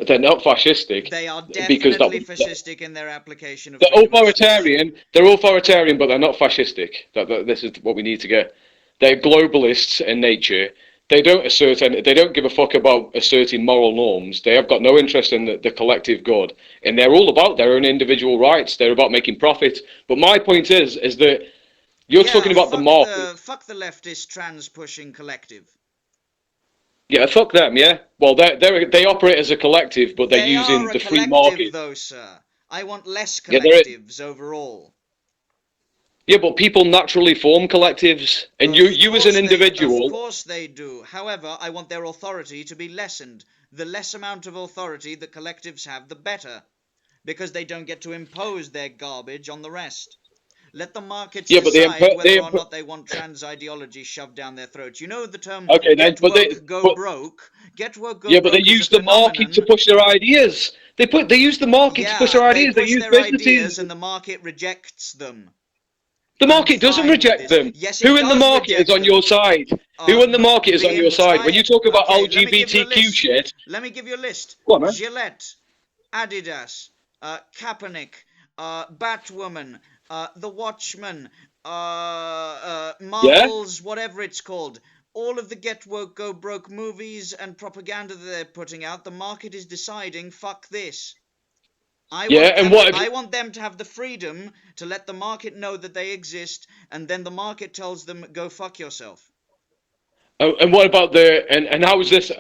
They're not fascistic. They are definitely fascistic in their application of. They're authoritarian. They're authoritarian, but they're not fascistic. This is what we need to get. They're globalists in nature. They don't They don't give a fuck about asserting moral norms. They have got no interest in the collective good, and they're all about their own individual rights. They're about making profit. But my point is that. You're talking about the market. Fuck the leftist trans-pushing collective. Yeah, fuck them, yeah? Well, they operate as a collective, but they're using the free market. Though, sir. I want less collectives overall. Yeah, but people naturally form collectives, and you as an individual... Of course they do. However, I want their authority to be lessened. The less amount of authority that collectives have, the better. Because they don't get to impose their garbage on the rest. Let the markets decide whether or not they want trans ideology shoved down their throats. You know the term get woke, go broke? Get woke, go broke. Yeah, but they use the market to push their ideas. They use the market to push their ideas. They use businesses. Ideas and the market rejects them. The market doesn't reject them. Yes, Who in the market is on your side? Who in the market is on your side? When you talk about LGBTQ shit... Let me give you a list. Go on, man. Gillette, Adidas, Kaepernick, Batwoman... The Watchmen, Marvel's, whatever it's called, all of the Get Woke, Go Broke movies and propaganda that they're putting out, the market is deciding, fuck this. I want them to have the freedom to let the market know that they exist, and then the market tells them, go fuck yourself. Oh, and what about and how is this...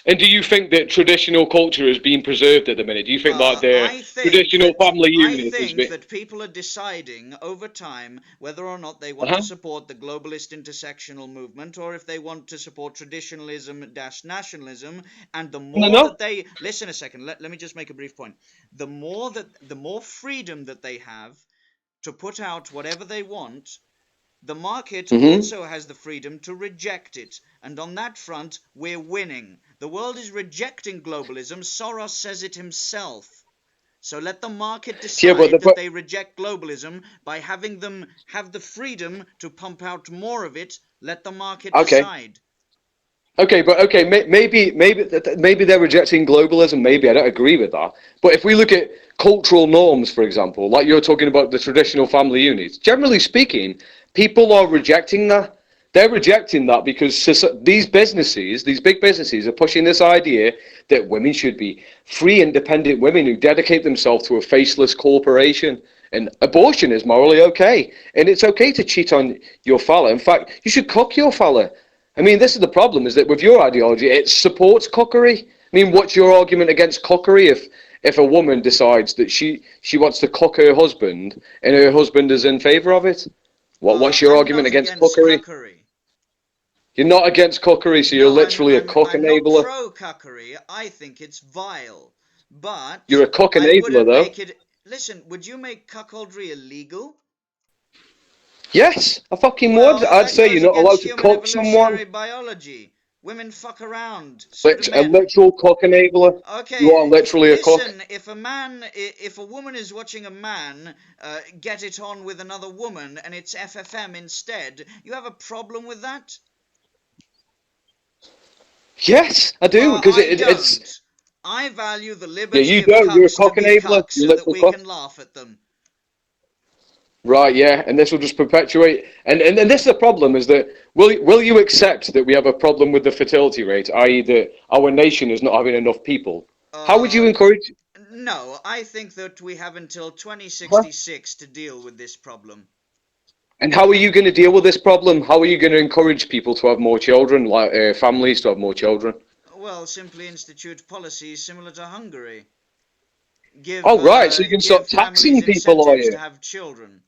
And do you think that traditional culture is being preserved at the minute? Do you think that the traditional family unit I think that people are deciding over time whether or not they want to support the globalist intersectional movement or if they want to support traditionalism-nationalism. And the more that they... Listen a second, let me just make a brief point. The more freedom that they have to put out whatever they want... The market also has the freedom to reject it. And on that front, we're winning. The world is rejecting globalism. Soros says it himself. So let the market decide that they reject globalism by having them have the freedom to pump out more of it. Let the market decide. Maybe they're rejecting globalism. Maybe I don't agree with that. But if we look at cultural norms, for example, like you're talking about the traditional family units, generally speaking, people are rejecting that. They're rejecting that because these big businesses, are pushing this idea that women should be free, independent women who dedicate themselves to a faceless corporation. And abortion is morally okay. And it's okay to cheat on your fella. In fact, you should cook your fella. I mean, this is the problem, is that with your ideology, it supports cockery. I mean, what's your argument against cockery if a woman decides that she wants to cock her husband and her husband is in favour of it? What's your argument against cockery? You're not against cockery, so you're literally a cock enabler. I'm not pro-cockery. I think it's vile. But... You're a cock enabler, though. Listen, would you make cuckoldry illegal? Yes, I fucking would. I'd say you're not allowed to cock someone. Biology. Women fuck around. A literal cock enabler. Okay. You are literally a cock. Listen, if a woman is watching a man get it on with another woman and it's FFM instead, you have a problem with that? Yes, I do, because it's... I value the liberty of cucks to be cucks so that we can laugh at them. Right, yeah, and this will just perpetuate. And this is the problem, is that will you accept that we have a problem with the fertility rate, i.e. that our nation is not having enough people? How would you encourage... No, I think that we have until Huh? 2066 to deal with this problem. And how are you going to deal with this problem? How are you going to encourage people to have more children, like families to have more children? Well, simply institute policies similar to Hungary. Oh, right, so you can Give start families taxing people, are incentives you? to have children.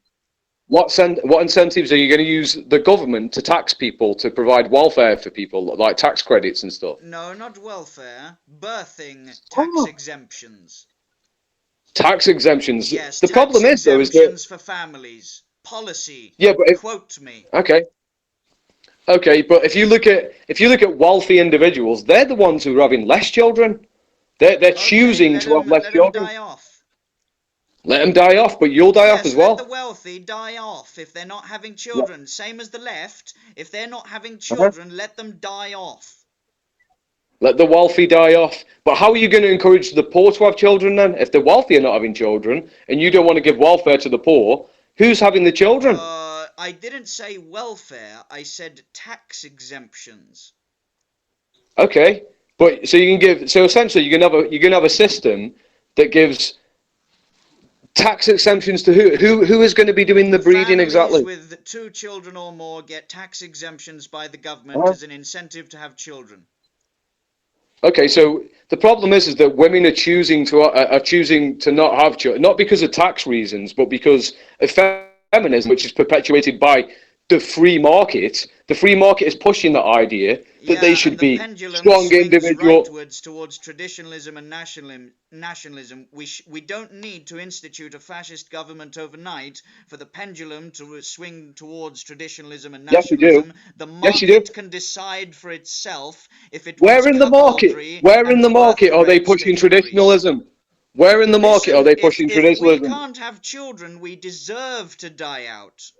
What incentives are you going to use the government to tax people to provide welfare for people, like tax credits and stuff? No, not welfare. Birthing tax Oh, exemptions. tax exemptions. Yes, The tax problem is, though, is that... exemptions for families. Policy. Yeah, but Quote me. okay, okay, but if you look at wealthy individuals, they're the ones who are having less children. They're Okay, choosing to have less let 'em children. die off. Let them die off, but you'll die off Yes, as let the well. wealthy die off if they're not having Yeah. children. Same as the left. If they're not having Uh-huh. children, let them die off. Let the wealthy die off. But how are you going to encourage the poor to have children then? If the wealthy are not having children, and you don't want to give welfare to the poor, who's having the children? I didn't say welfare. I said tax exemptions. Okay, but so essentially you're gonna have a system that gives tax exemptions to who is going to be doing the breeding Families exactly? with 2 children or more get tax exemptions by the government Uh-huh. as an incentive to have children. Okay, so the problem is that women are choosing to not have children, not because of tax reasons, but because of feminism, which is perpetuated by the free market. The free market is pushing the idea that they Yeah, and should the be pendulum strong swings individual. rightwards towards traditionalism and nationalism. We don't need to institute a fascist government overnight for the pendulum to swing towards traditionalism and Yes, you do. nationalism. The Yes, you do. market can decide for itself if it wants Where in the market? cuckoldry Where in and the birth market are they rates to pushing increase. traditionalism? Where in the market are Listen, they if pushing we traditionalism? can't have children, we deserve to die out.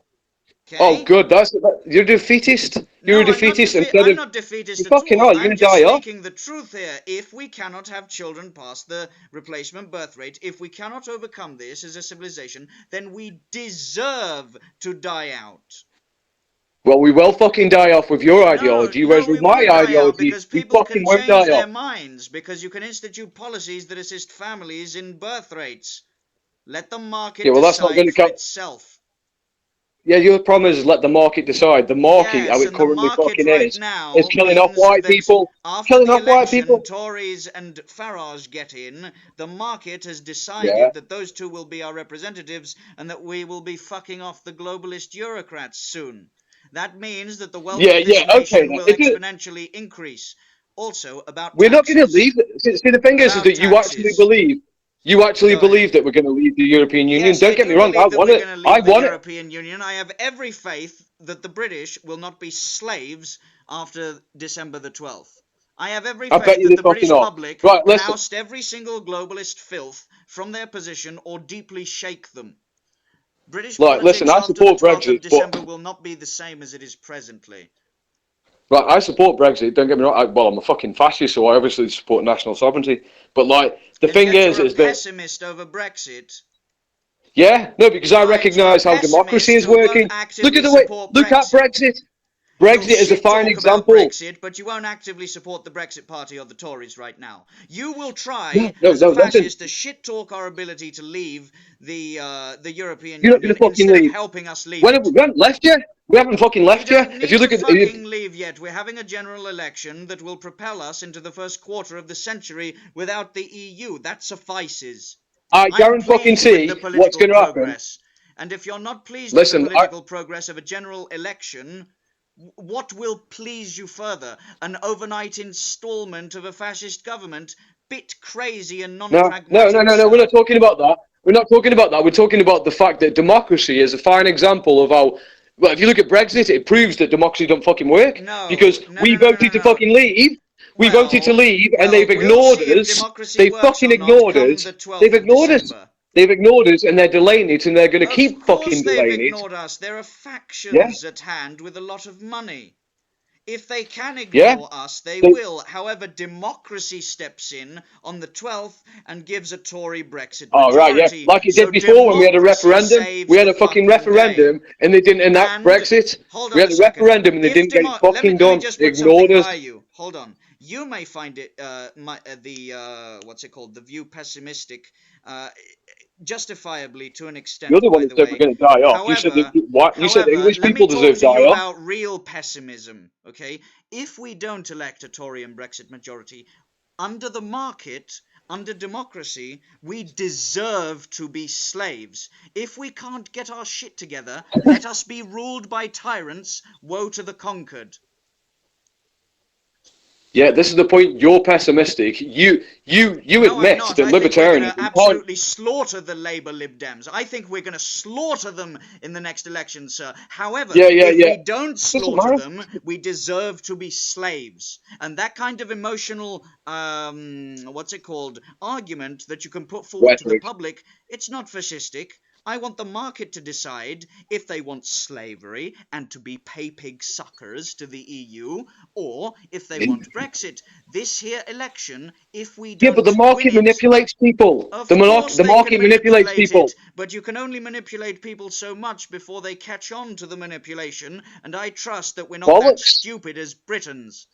Oh, Okay? good. You're a defeatist. You're a No, defeatist instead I'm of... not You defeatist at fucking all. are. You're I'm gonna just die off. speaking the truth here. If we cannot have children past the replacement birth rate, if we cannot overcome this as a civilization, then we deserve to die out. Well, we will fucking die off with your ideology, No, whereas with we my won't die out ideology, because we people fucking can won't change die their off. minds, because you can institute policies that assist families in birth rates. Let the market Yeah, well, that's not going decide to for come. itself. Yeah, your problem is let the market decide. The market, how Yes, it and the currently market fucking right is now killing off means white that people. after Killing the off white election, people. Tories and Farage get in, the market has Yeah. decided that those two will be our representatives and that we will be fucking off the globalist Eurocrats soon. That means that the wealth Yeah, of this yeah, okay nation then. will exponentially increase. Also, about We're not going to taxes. leave. See, the thing is About that taxes. you actually Go ahead. believe that we're going to leave the European Union. Yes, Don't I get me do wrong. I believe that want we're it. going to I leave the want it. European Union. I have every faith that the British will not be slaves after December the 12th. I have every I bet faith you that they the fucking British are. public Right, can listen. oust every single globalist filth from their position or deeply shake them. British Like, listen. politics I after the support 12th of Brexit, but December will not be the same as it is presently. right, I support Brexit. Don't get me wrong. Well, I'm a fucking fascist, so I obviously support national sovereignty. But like, the And thing yet you're a is that pessimist over Brexit. yeah, no, because I Right, you're a recognise how democracy pessimist is who won't working. Look at actively the way. support Look at Brexit. Brexit. You'll Brexit is a shit fine talk about example. Brexit, but you won't actively support the Brexit Party or the Tories right now. You will No, try, no, as a no. Listen, fascist, to shit talk our ability to leave the European you're not going Union to fucking instead of leave. helping us leave When have it. we haven't left yet? We haven't fucking We left don't yet. If you need look to at, fucking leave yet. We're having a general election that will propel us into the first quarter of the century without the EU. That suffices. I I'm pleased with the guarantee what's political going to happen. progress. And if you're not pleased with the Listen, political progress of a general election, what will please you further? An overnight installment of a fascist government? Bit crazy and no, no, no, non-pragmatic, no, no. We're sir. not talking about that. We're not talking about that. We're talking about the fact that democracy is a fine example of how. Well, if you look at Brexit, it proves that democracy don't fucking work No, because no, we no, no, no, voted to no. fucking leave. We voted to leave, and they've We'll ignored see if us. democracy They works fucking or not ignored come us. the They've 12th of ignored us. December. They've ignored us, and they're delaying it, and they're going to Of keep course fucking they've delaying it. ignored us. There are Yeah. factions at hand with a lot of money. If they can Yeah. ignore us, they So, will. However, democracy steps in on the 12th and gives a Tory Brexit oh, right, yeah. majority. Like it So did before when we had a democracy referendum. We saves had the a fucking fucking day. referendum and they didn't enact And Brexit. hold We on had a a second. referendum and they didn't get it Let me fucking done. just They put something ignored us. by you. Hold on. You may find it what's it called? The view pessimistic, justifiably to an You're extent, the one by who the said we're way. going to die off. You said However, what? You said English let me people talk deserve to die you off. about real pessimism, okay? If we don't elect a Tory and Brexit majority, under the market, under democracy, we deserve to be slaves. If we can't get our shit together, let us be ruled by tyrants. Woe to the conquered. Yeah, this is the point. You're pessimistic. You No, I'm admit not. that I think we're going to libertarianism can't. absolutely slaughter the Labour Lib Dems. I think we're going to slaughter them in the next election, sir. However, Yeah, yeah, if yeah. we don't Doesn't slaughter matter. them, we deserve to be slaves. And that kind of emotional, what's it called, argument that you can put forward to the Rhetoric. public, it's not fascistic. I want the market to decide if they want slavery and to be pay pig suckers to the EU, or if they want Brexit. This here election, if we Yeah, but don't the win market it, manipulates people. of course The they can market manipulates manipulate people. it, but you can only manipulate people so much before they catch on to the manipulation, and I trust that we're not that Bollocks. stupid as Britons.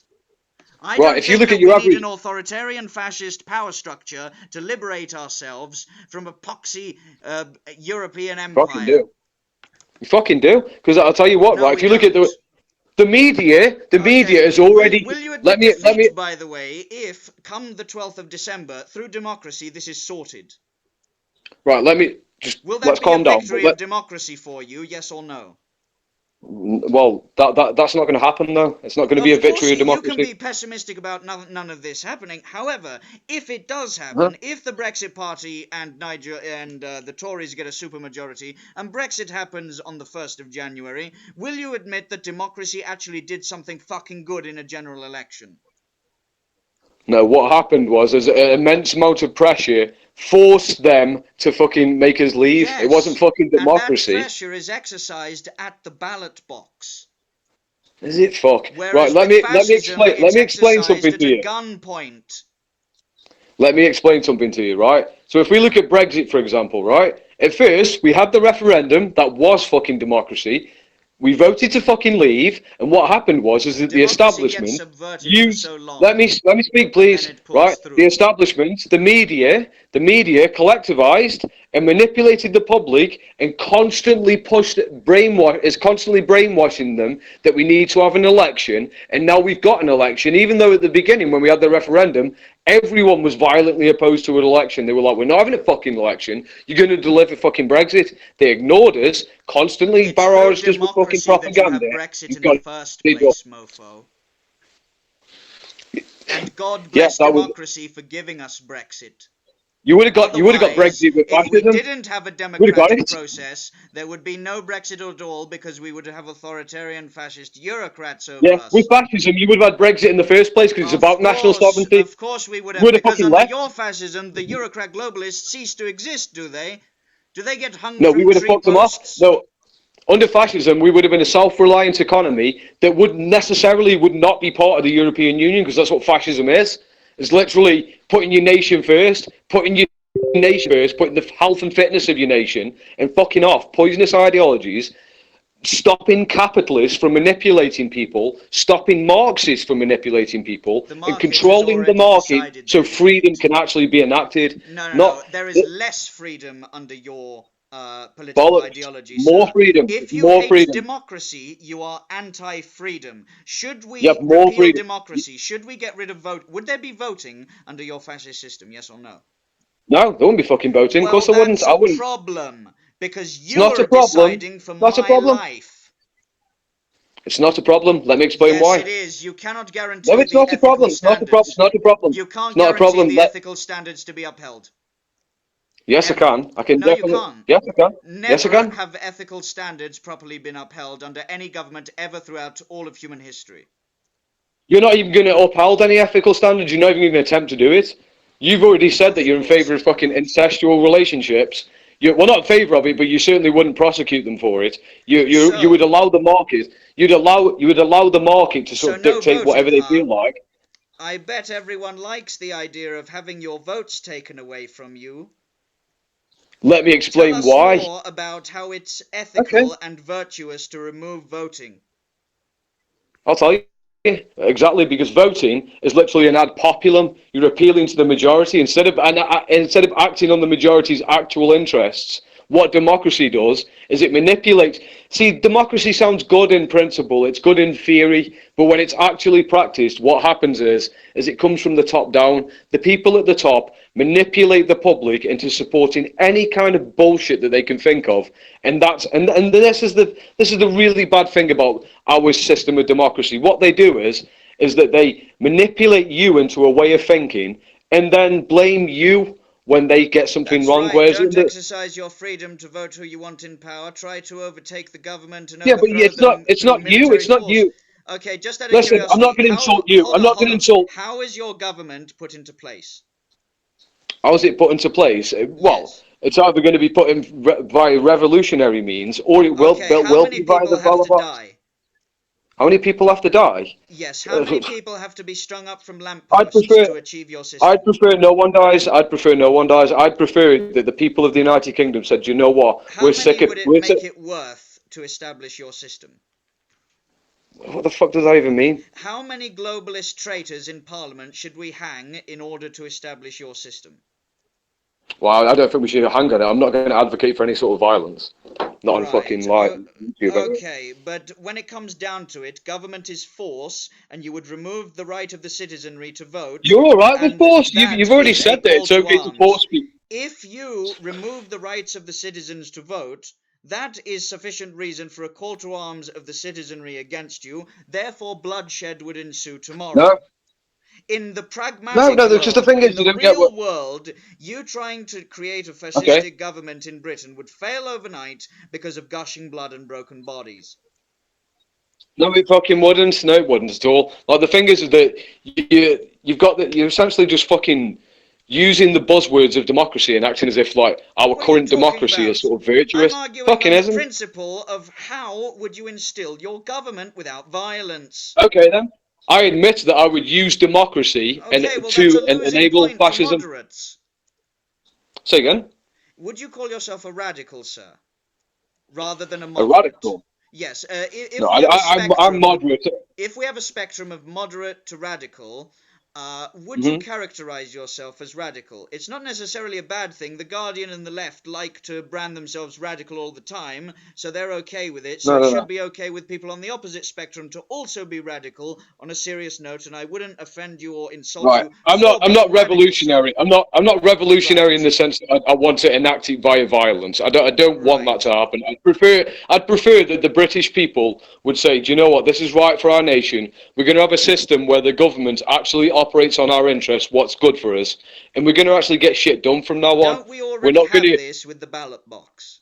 I Right, don't if you think look at that your we need average. an authoritarian fascist power structure to liberate ourselves from a poxy European Fucking empire. do. You fucking do. Because I'll tell you what, No, right? If we you look at don't. the media, the media Okay, is already. will you Let admit me. defeat, by the way, if, come the 12th of December, through democracy, this is sorted? Right, let me just. Will that Let's be a calm down. victory of democracy for you, yes or no? Well, that's not going to happen though. It's not going to be a Of course, victory of you can democracy. be pessimistic about none of this happening. However, if it does Huh? happen, if the Brexit Party and the Tories get a supermajority, and Brexit happens on the 1st of January, will you admit that democracy actually did something fucking good in a general election? No, what happened was there's an immense amount of pressure forced them to fucking make us leave. It wasn't Yes, fucking and that democracy. pressure is exercised at the ballot box. Is it fuck? Right, Whereas with let me fascism, explain it's something exercised at to a you. gunpoint. Let me explain something to you, right? So if we look at Brexit, for example, right? At first, we had the referendum that was fucking democracy. We voted to fucking leave, and what happened was is that the Democracy gets establishment subverted for used. so long, Let me speak, and then please. it Right, pulls the through. establishment, the media collectivized and manipulated the public and constantly is constantly brainwashing them that we need to have an election. And now we've got an election, even though at the beginning when we had the referendum, everyone was violently opposed to an election. They were like, we're not having a fucking election. You're going to deliver fucking Brexit. They ignored us, constantly It's through barraged us with fucking democracy that you propaganda. have Brexit You've in the got first it done. place, mofo. And God Yes, bless that was. democracy for giving us Brexit. You would have got Otherwise, Brexit with if we fascism. didn't have a You would have got democratic it. process, there would be no Brexit at all because we would have authoritarian fascist Eurocrats over Yeah, with us. fascism, you would have had Brexit in the first place because it's about national sovereignty. Of course we would You have, would have because fucking under left. your fascism, the Eurocrat globalists cease to exist, do they? Do they get hung No, we from would have tree fucked them off. posts? No, under fascism, we would have been a self-reliant economy that would not be part of the European Union because that's what fascism is. It's literally putting your nation first, putting the health and fitness of your nation, and fucking off poisonous ideologies, stopping capitalists from manipulating people, stopping Marxists from manipulating people, The and market has controlling the already market decided so their freedom defeat. can actually be enacted. No. Not There is less freedom under your political bollocks. ideology, More sir. freedom. If you More hate freedom. democracy, you are anti-freedom. Should You have we more repeal freedom. democracy? Should we get rid of vote? Would there be voting under your fascist system? Yes or no? No, they wouldn't be fucking voting. Of Well, course they wouldn't. that's I a wouldn't. problem because It's not you're a problem. deciding for Not a my problem. life. It's not a problem. Let me explain Yes, it why. is. You cannot No, guarantee it's the not a ethical problem. It's not a problem. It's standards. not a problem. You It's can't not a guarantee problem. the ethical standards to be upheld. Yes, I Ever. can. I can No, you definitely. can't. Yes, I can. Yes, I Never can. have ethical standards properly been upheld under any government ever throughout all of human history. You're not even going to uphold any ethical standards. You're not even going to attempt to do it. You've already said that Of you're in course favour of I fucking would. incestual relationships. Well, not in favour of it, but you certainly wouldn't prosecute them for it. You would So, allow the market. You would allow the market to sort so of no dictate voting, whatever they huh? feel like. I bet everyone likes the idea of having your votes taken away from you. Let me Tell explain us why. more about how it's Okay, ethical and virtuous to remove voting. I'll tell you. Exactly, because voting is literally an ad populum. You're appealing to the majority instead of acting on the majority's actual interests. What democracy does is it manipulates. See, democracy sounds good in principle, it's good in theory, but when it's actually practiced, what happens is it comes from the top down. The people at the top manipulate the public into supporting any kind of bullshit that they can think of, and this is the really bad thing about our system of democracy. What they do is that they manipulate you into a way of thinking and then blame you when they get something That's wrong. right. Whereas Don't exercise your freedom to vote who you want in power. Try to overtake the government and yeah, but overthrow it's not them it's through not you. military It's not force. you. Okay, just out of Listen, I'm curiosity, not going to insult you. I'm not going hold to on. insult. How is your government put into place? How is it put into place? Well, Yes. it's either going to be put in by revolutionary means, or it will Okay, how will many be by people the have ballot to box. die? How many people have to die? Yes, how many people have to be strung up from I'd lampposts prefer to achieve your I'd system? prefer no one dies. I'd prefer no one dies. I'd prefer that the people of the United Kingdom said, you know what, How many would it we're sick. make it worth to establish your system? What the fuck does that even mean? How many globalist traitors in Parliament should we hang in order to establish your system? Well, I don't think we should hang on it. I'm not going to advocate for any sort of violence. Not on Right. fucking like YouTube anyway. Okay, but when it comes down to it, government is force, and you would remove the right of the citizenry to vote, You're all right with and force. You've that already is a said that call it's to okay to arms. force people. If you remove the rights of the citizens to vote, that is sufficient reason for a call to arms of the citizenry against you. Therefore, bloodshed would ensue No, tomorrow. In the pragmatic no. Because the world, thing in is, the you don't get what. real world, you trying to create a Okay. fascistic government in Britain would fail overnight because of gushing blood and broken bodies. No, it fucking wouldn't. No, it wouldn't at all. Like the thing is that you're essentially just fucking using the buzzwords of democracy and acting as if like our What are you current talking democracy is about? sort of I'm virtuous. arguing Fucking on the isn't. principle of how would you instill your government without violence? Okay then. I admit that I would use democracy and Okay, well, that's a to losing enable point for fascism. moderates. Say again. Would you call yourself a radical, sir, rather than a A moderate? radical. Yes, No, if we have a I'm spectrum, moderate. if we have a spectrum of moderate to radical, would you Hmm. characterize yourself as radical? It's not necessarily a bad thing. The Guardian and the left like to brand themselves radical all the time, so they're okay with it. So No, it no, should no. be okay with people on the opposite spectrum to also be radical on a serious note, and I wouldn't offend you or insult Right. you I'm not. for I'm being not radical, sir. revolutionary. I'm not revolutionary in Right, the sense that I want to enact it via violence. I don't want that right. to happen. I'd prefer that the British people would say, do you know what? This is right for our nation. We're going to have a system where the government actually operates on our interests, what's good for us, and we're going to actually get shit done from now on. Don't we We're already not going have to. this with the ballot box?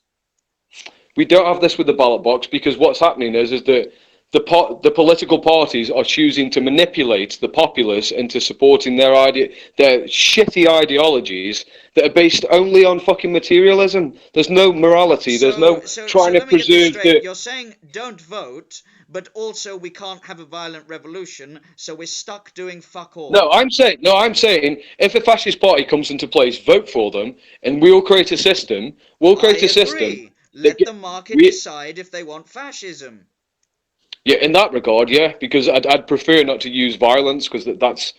We don't have this with the ballot box because what's happening is that the political parties are choosing to manipulate the populace into supporting their shitty ideologies that are based only on fucking materialism. There's no morality. There's So, no so, trying so to let me get this preserve straight. the. You're saying don't vote, but also we can't have a violent revolution, so we're stuck doing fuck all. No, I'm saying if a fascist party comes into place, vote for them, and we'll create a system. We'll I create a system agree. that Let get, the market we decide if they want fascism. Yeah, in that regard, yeah, because I'd prefer not to use violence because that's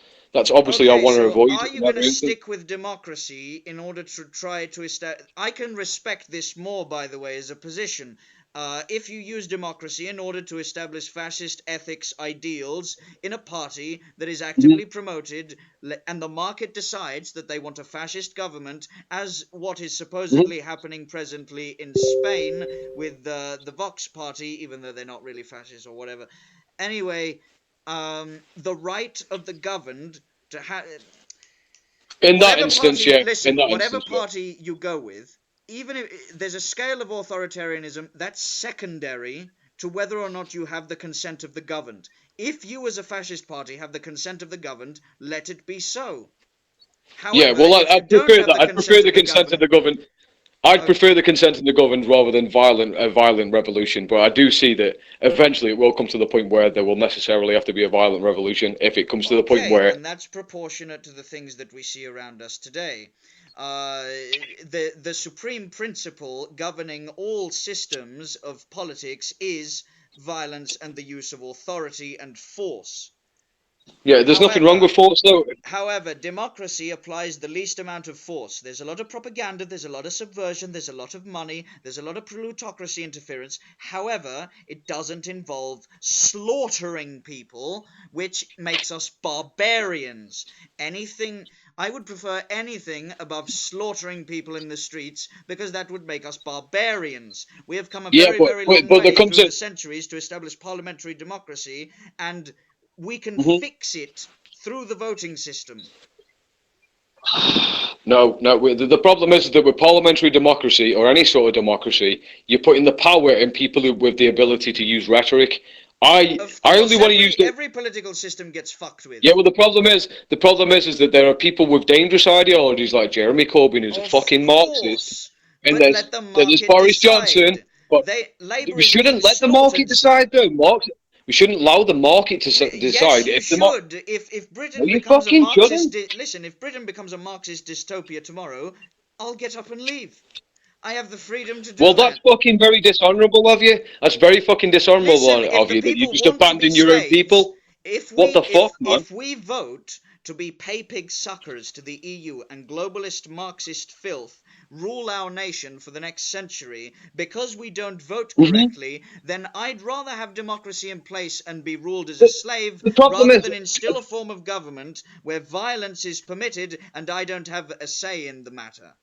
obviously I Okay, want to so avoid are it you in going to every instance. stick with democracy in order to try to establish? I can respect this more, by the way, as a position. If you use democracy in order to establish fascist ethics ideals in a party that is actively promoted, and the market decides that they want a fascist government, as what is Hmm. supposedly happening presently in Spain with the Vox party, even though they're not really fascist or whatever. Anyway, the right of the governed to have In that whatever instance, party, yeah. In listen, that whatever instance, yeah. party you go with, even if there's a scale of authoritarianism that's secondary to whether or not you have the consent of the governed. If you as a fascist party have the consent of the governed, let it be so. Yeah, However, well, if you I'd don't prefer have that. the I'd prefer consent the of the consent of governed, the government. I'd prefer the consent of the governed rather than a violent revolution, but I do see that eventually it will come to the point where there will necessarily have to be a violent revolution if it comes to the point where... and that's proportionate to the things that we see around us today. The supreme principle governing all systems of politics is violence and the use of authority and force. Yeah, there's nothing wrong with force, though. However, democracy applies the least amount of force. There's a lot of propaganda, there's a lot of subversion, there's a lot of money, there's a lot of plutocracy interference. However, it doesn't involve slaughtering people, which makes us barbarians. I would prefer anything above slaughtering people in the streets, because that would make us barbarians. We have come a very long way through the centuries to establish parliamentary democracy, and we can fix it through the voting system. No. The problem is that with parliamentary democracy, or any sort of democracy, you're putting the power in people with the ability to use rhetoric. I only want to use every political system gets fucked with. Yeah, well, the problem is that there are people with dangerous ideologies like Jeremy Corbyn, who's a fucking Marxist, and there's Boris Johnson. But we shouldn't let the market decide, though, Marx. We shouldn't allow the market to decide. Yes, you should. If Britain becomes a Marxist, listen, if Britain becomes a Marxist dystopia tomorrow, I'll get up and leave. I have the freedom to do that. Well, that's fucking very dishonourable of you. That's very fucking dishonourable of you that you just abandon your own people. What the fuck, man? If we vote to be pay-pig suckers to the EU and globalist Marxist filth rule our nation for the next century because we don't vote correctly, then I'd rather have democracy in place and be ruled as a slave rather than instill a form of government where violence is permitted and I don't have a say in the matter.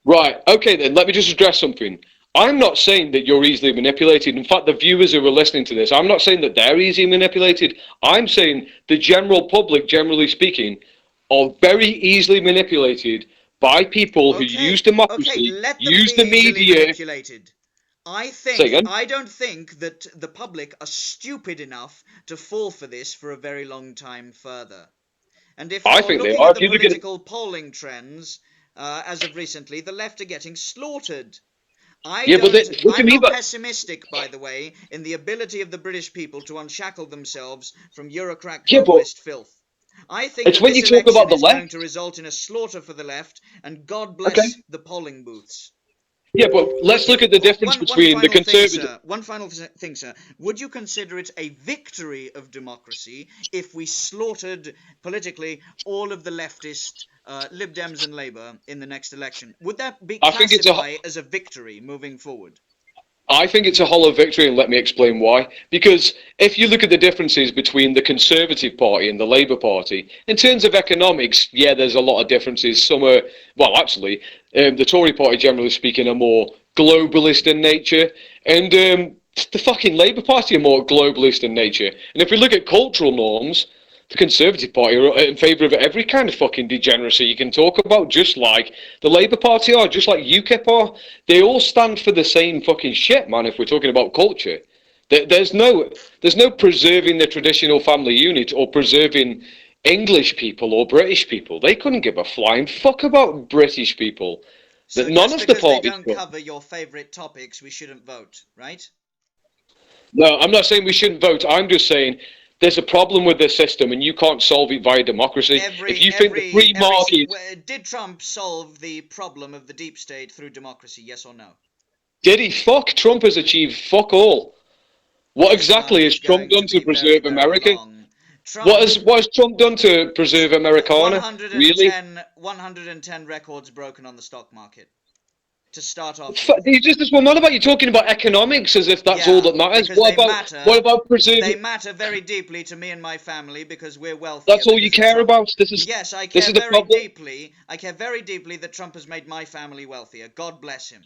Right, okay then, let me just address something. I'm not saying that you're easily manipulated. In fact, the viewers who are listening to this, I'm not saying that they're easily manipulated. I'm saying the general public, generally speaking, are very easily manipulated by people who use democracy, use the media. I don't think that the public are stupid enough to fall for this for a very long time further. And if you're looking at the political polling trends, as of recently, the left are getting slaughtered. I'm not pessimistic, by the way, in the ability of the British people to unshackle themselves from Eurocrat globalist filth. I think that this election is going to result in a slaughter for the left, and God bless the polling booths. Yeah, but let's look at the difference between the Conservative... One final thing, sir. Would you consider it a victory of democracy if we slaughtered, politically, all of the leftist Lib Dems and Labour in the next election? Would that be classified as a victory moving forward? I think it's a hollow victory, and let me explain why. Because if you look at the differences between the Conservative Party and the Labour Party, in terms of economics, yeah, there's a lot of differences. Some are, well, actually, the Tory Party, generally speaking, are more globalist in nature, and the fucking Labour Party are more globalist in nature. And if we look at cultural norms, the Conservative Party are in favour of every kind of fucking degeneracy you can talk about, just like the Labour Party are, just like UKIP are. They all stand for the same fucking shit, man, if we're talking about culture. There's no preserving the traditional family unit or preserving English people or British people. They couldn't give a flying fuck about British people. So none of the parties they don't cover your favourite topics, we shouldn't vote, right? No, I'm not saying we shouldn't vote. I'm just saying... there's a problem with this system, and you can't solve it via democracy. If you think the free market... Did Trump solve the problem of the deep state through democracy, yes or no? Did he? Fuck, Trump has achieved fuck all. What exactly has Trump done to preserve America? What has Trump done to preserve Americana? 110 records broken on the stock market. To start off, well, not about you talking about economics as if that's all that matters. What about preserving? They matter very deeply to me and my family because we're wealthy. That's all you care about. Yes, I care very deeply. I care very deeply that Trump has made my family wealthier. God bless him.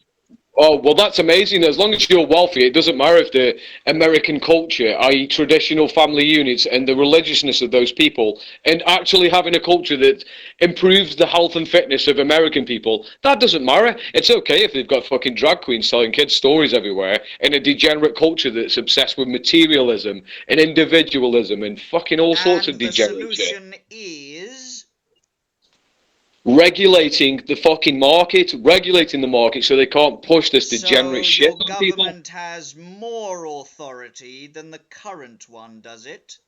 Oh, well, that's amazing. As long as you're wealthy, it doesn't matter if the American culture, i.e. traditional family units and the religiousness of those people, and actually having a culture that improves the health and fitness of American people, that doesn't matter. It's okay if they've got fucking drag queens selling kids' stories everywhere in a degenerate culture that's obsessed with materialism and individualism and fucking all sorts of degenerate shit. The solution is... regulating the fucking market, regulating the market so they can't push this degenerate shit on people. So your government has more authority than the current one, does it?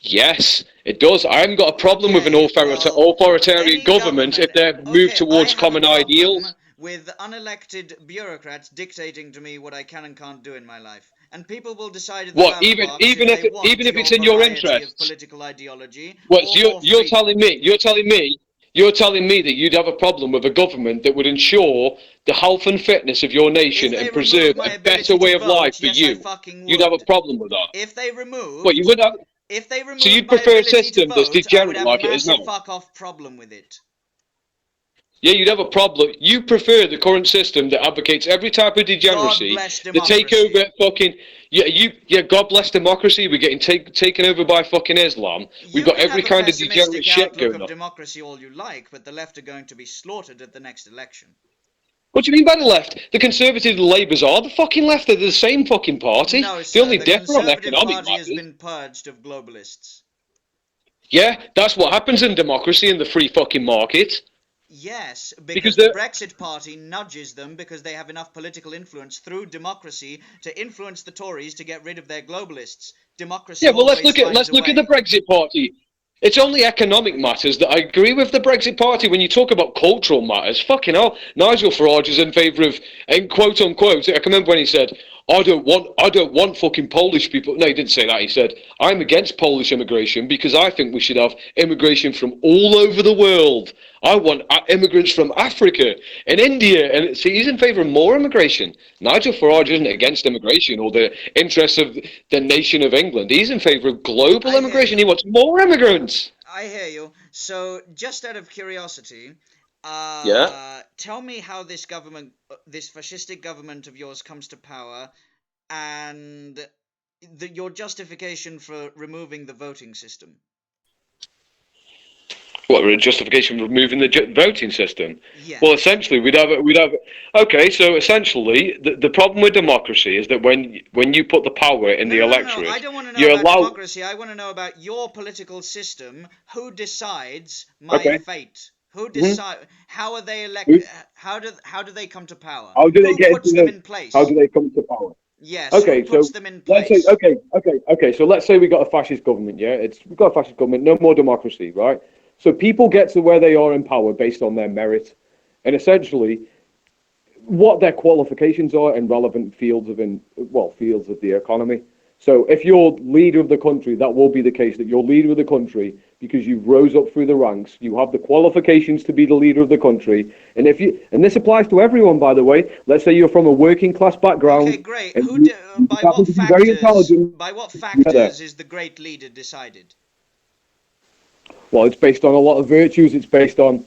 Yes, it does. I haven't got a problem with an authoritarian government if they're moved towards common ideals. With unelected bureaucrats dictating to me what I can and can't do in my life, and people will decide at the ballot box even if it's in your interest. Political ideology. What you're telling me that you'd have a problem with a government that would ensure the health and fitness of your nation and preserve a better way of life for you. You'd have a problem with that. If they remove, what you would have. If they remove, so you'd prefer a system that's degenerate like it is now. Fuck off problem with it. Yeah, you'd have a problem. You prefer the current system that advocates every type of degeneracy. The takeover fucking God bless democracy. We're getting taken over by fucking Islam. We've got every kind of degenerate shit going on. Democracy all you like, but the left are going to be slaughtered at the next election. What do you mean by the left? The Conservatives and the Labours are the fucking left. They're the same fucking party. No, sir, the only difference on economic party has been purged of globalists. Yeah, that's what happens in democracy and the free fucking market. Yes, because the Brexit Party nudges them because they have enough political influence through democracy to influence the Tories to get rid of their globalists. Democracy. Yeah, well, let's look at the Brexit Party. It's only economic matters that I agree with the Brexit Party. When you talk about cultural matters, fucking hell, Nigel Farage is in favour of, and quote unquote, I can remember when he said, I don't want fucking Polish people. No, he didn't say that. He said, I'm against Polish immigration because I think we should have immigration from all over the world. I want immigrants from Africa and India. And see, he's in favour of more immigration. Nigel Farage isn't against immigration or the interests of the nation of England. He's in favour of global immigration. He wants more immigrants. I hear you. So, just out of curiosity, tell me how this government, this fascistic government of yours comes to power, and your justification for removing the voting system. What, a justification for removing the voting system? Yeah. Well, essentially, we'd have. Okay, so essentially, the problem with democracy is that when you put the power in the electorate, I don't want to know about democracy. I want to know about your political system. Who decides my fate? Who decide? How are they elected? How do they come to power? How do they who puts them in place? How do they come to power? Yes. Okay, who puts them in place? Let's say, okay. So let's say we got a fascist government. Yeah, we've got a fascist government. No more democracy, right? So people get to where they are in power based on their merit, and essentially, what their qualifications are in relevant fields of the economy. So if you're leader of the country, that will be the case, that you're leader of the country because you rose up through the ranks, you have the qualifications to be the leader of the country, and this applies to everyone, by the way. Let's say you're from a working class background. Okay, great. By what factors is the great leader decided? Well, it's based on a lot of virtues. It's based on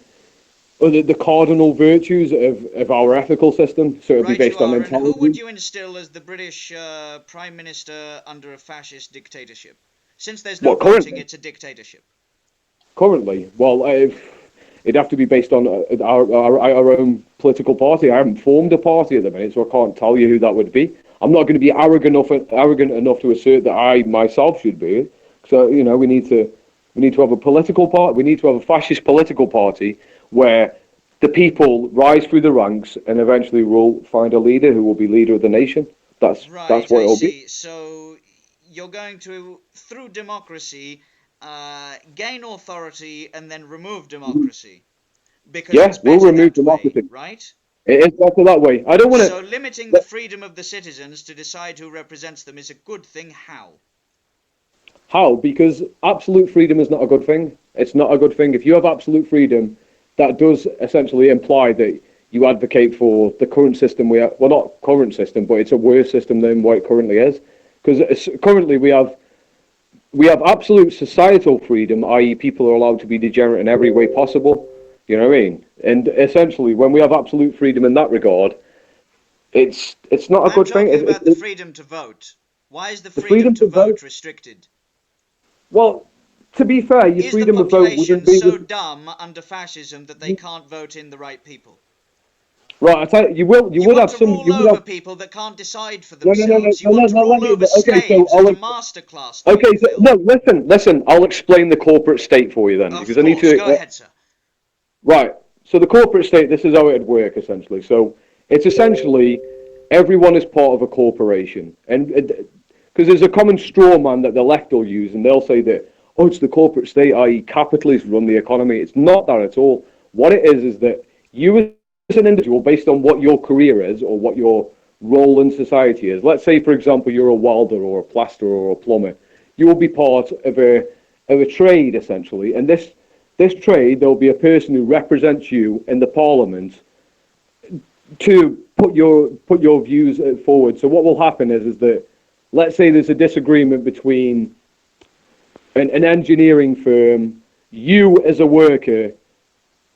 the cardinal virtues of our ethical system. So it'll be based on intelligence. Who would you instill as the British Prime Minister under a fascist dictatorship? Since there's no voting, it's a dictatorship. Currently? Well, it'd have to be based on our own political party. I haven't formed a party at the minute, so I can't tell you who that would be. I'm not going to be arrogant enough to assert that I myself should be. So, we need to have a political party. We need to have a fascist political party where the people rise through the ranks and eventually will find a leader who will be leader of the nation. That's what it'll be. So you're going to, through democracy, gain authority and then remove democracy. Because we'll remove democracy, right? It is better that way. I don't want to. So limiting the freedom of the citizens to decide who represents them is a good thing. How? How? Because absolute freedom is not a good thing. It's not a good thing. If you have absolute freedom, that does essentially imply that you advocate for the current system we have. Well, not current system, but it's a worse system than what it currently is. Because currently we have absolute societal freedom, i.e. people are allowed to be degenerate in every way possible. You know what I mean? And essentially, when we have absolute freedom in that regard, it's not a good thing. I'm talking about the freedom to vote. Why is the freedom to vote restricted? Well, to be fair, your freedom of vote wouldn't be... Is the population so dumb under fascism that they can't vote in the right people? Right, I tell you, you would have some... You rule over people that can't decide for themselves. You want to rule over slaves as a masterclass. Okay, so, listen, I'll explain the corporate state for you then. Because I need to... Go ahead, sir. Right. So the corporate state, this is how it'd work essentially. So it's essentially everyone is part of a corporation, and because there's a common straw man that the left will use, and they'll say that, oh, it's the corporate state, i.e., capitalists run the economy. It's not that at all. What it is that you as an individual, based on what your career is or what your role in society is. Let's say, for example, you're a welder or a plasterer or a plumber. You will be part of a trade essentially, and this trade, there'll be a person who represents you in the parliament to put your views forward. So what will happen is that, let's say there's a disagreement between an engineering firm, you as a worker,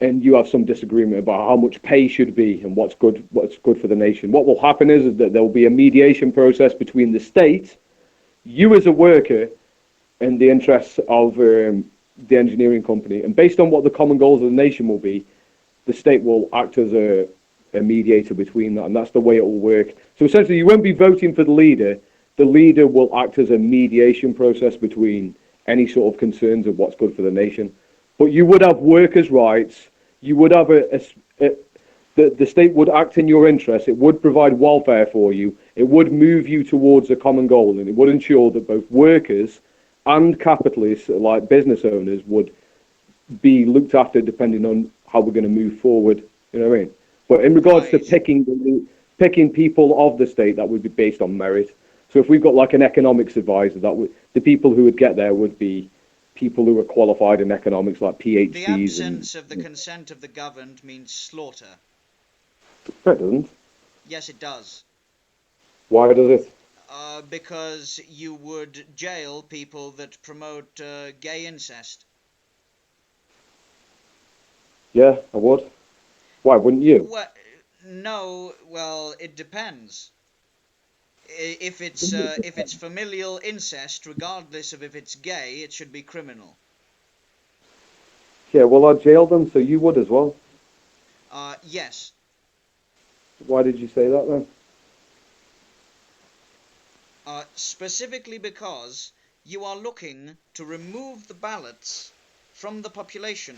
and you have some disagreement about how much pay should be and what's good for the nation. What will happen is that there will be a mediation process between the state, you as a worker, and the interests of the engineering company. And based on what the common goals of the nation will be, the state will act as a mediator between that, and that's the way it will work. So essentially, you won't be voting for the leader. The leader will act as a mediation process between any sort of concerns of what's good for the nation. But you would have workers' rights. You would have the state would act in your interest. It would provide welfare for you. It would move you towards a common goal, and it would ensure that both workers and capitalists, like business owners, would be looked after depending on how we're going to move forward. You know what I mean? But in regards to picking people of the state, that would be based on merit. So if we've got like an economics advisor, the people who would get there would be people who are qualified in economics, like PhDs. The absence of the consent of the governed means slaughter. No, it doesn't. Yes, it does. Why does it? Because you would jail people that promote gay incest. Yeah, I would. Why wouldn't you? Well, no. Well, it depends. If it's familial incest, regardless of if it's gay, it should be criminal. Yeah, well, I'd jail them, so you would as well. Yes. Why did you say that then? Specifically because you are looking to remove the ballots from the population.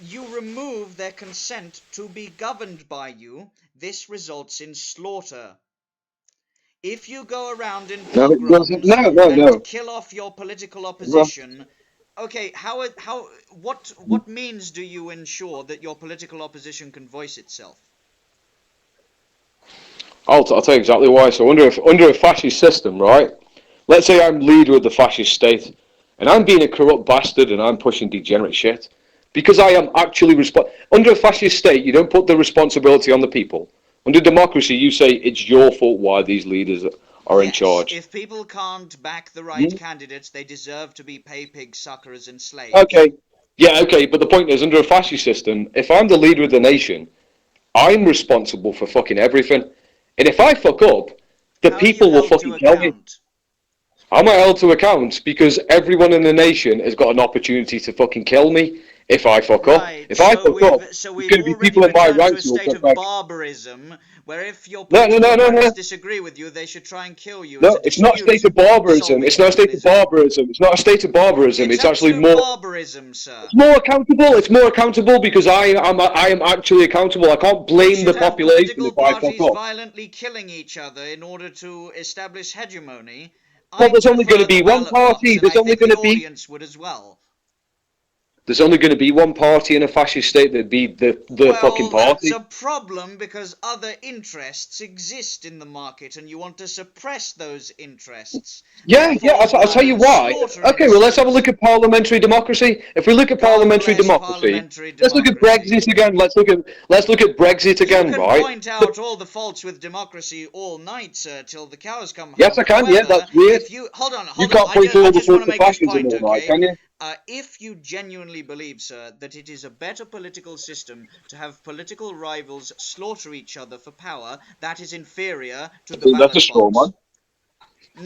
You remove their consent to be governed by you. This results in slaughter. If you go around in pogroms and kill off your political opposition, okay, what means do you ensure that your political opposition can voice itself? I'll tell you exactly why. So under a fascist system, right? Let's say I'm leader of the fascist state, and I'm being a corrupt bastard, and I'm pushing degenerate shit, because I am actually under a fascist state. You don't put the responsibility on the people. Under democracy, you say it's your fault why these leaders are in charge. If people can't back the right candidates, they deserve to be pig suckers and slaves. Okay. Yeah, okay, but the point is, under a fascist system, if I'm the leader of the nation, I'm responsible for fucking everything. And if I fuck up, the people will fucking tell me. How am I held to account? Because everyone in the nation has got an opportunity to fucking kill me if I fuck up. If I fuck up, there's going to be people in my ranks who will state of barbarism, where if your political disagree with you, they should try and kill you. No, it's not a state of barbarism. It's not a state of barbarism. It's not a state of barbarism. It's actually more barbarism, sir. It's more accountable. It's more accountable because I am actually accountable. I can't blame the population if I fuck up. Violently killing each other in order to establish hegemony. Well, there's only going to be one party. There's only going to be. Audience would as well. There's only going to be one party in a fascist state that'd be the fucking party. That's a problem because other interests exist in the market and you want to suppress those interests. Yeah, I'll tell you why. Okay, well, let's have a look at parliamentary democracy. If we look at parliamentary democracy, let's look at Brexit again. Let's look at Brexit again, right? You can point out all the faults with democracy all night, sir, till the cows come home. Yes, I can. Yeah, that's weird. Hold on. You can't point all the faults to fascism, right? Can you? If you genuinely believe, sir, that it is a better political system to have political rivals slaughter each other for power, that is inferior to the ballot box. That's a straw man.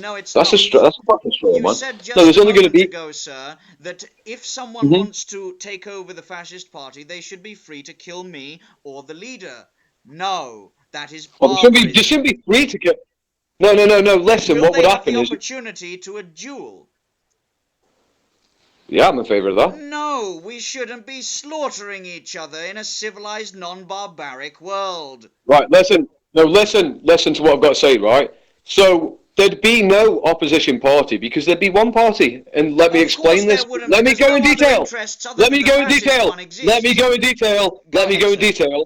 No, it's not. That's a fucking straw man. You said just a moment ago, sir, that if someone wants to take over the fascist party, they should be free to kill me or the leader. No, that is barbarism. They shouldn't be free to kill. No. Listen, what would happen is the opportunity to a duel. Yeah, I'm in favour of that. No, we shouldn't be slaughtering each other in a civilized, non-barbaric world. Right, listen to what I've got to say, right? So there'd be no opposition party because there'd be one party, and let me Of course explain there this. wouldn't, Let me because go no in other detail. interests other Let than me the go in fascist detail. one Let me exists. go in detail. Go Let me ahead, go in sir. detail.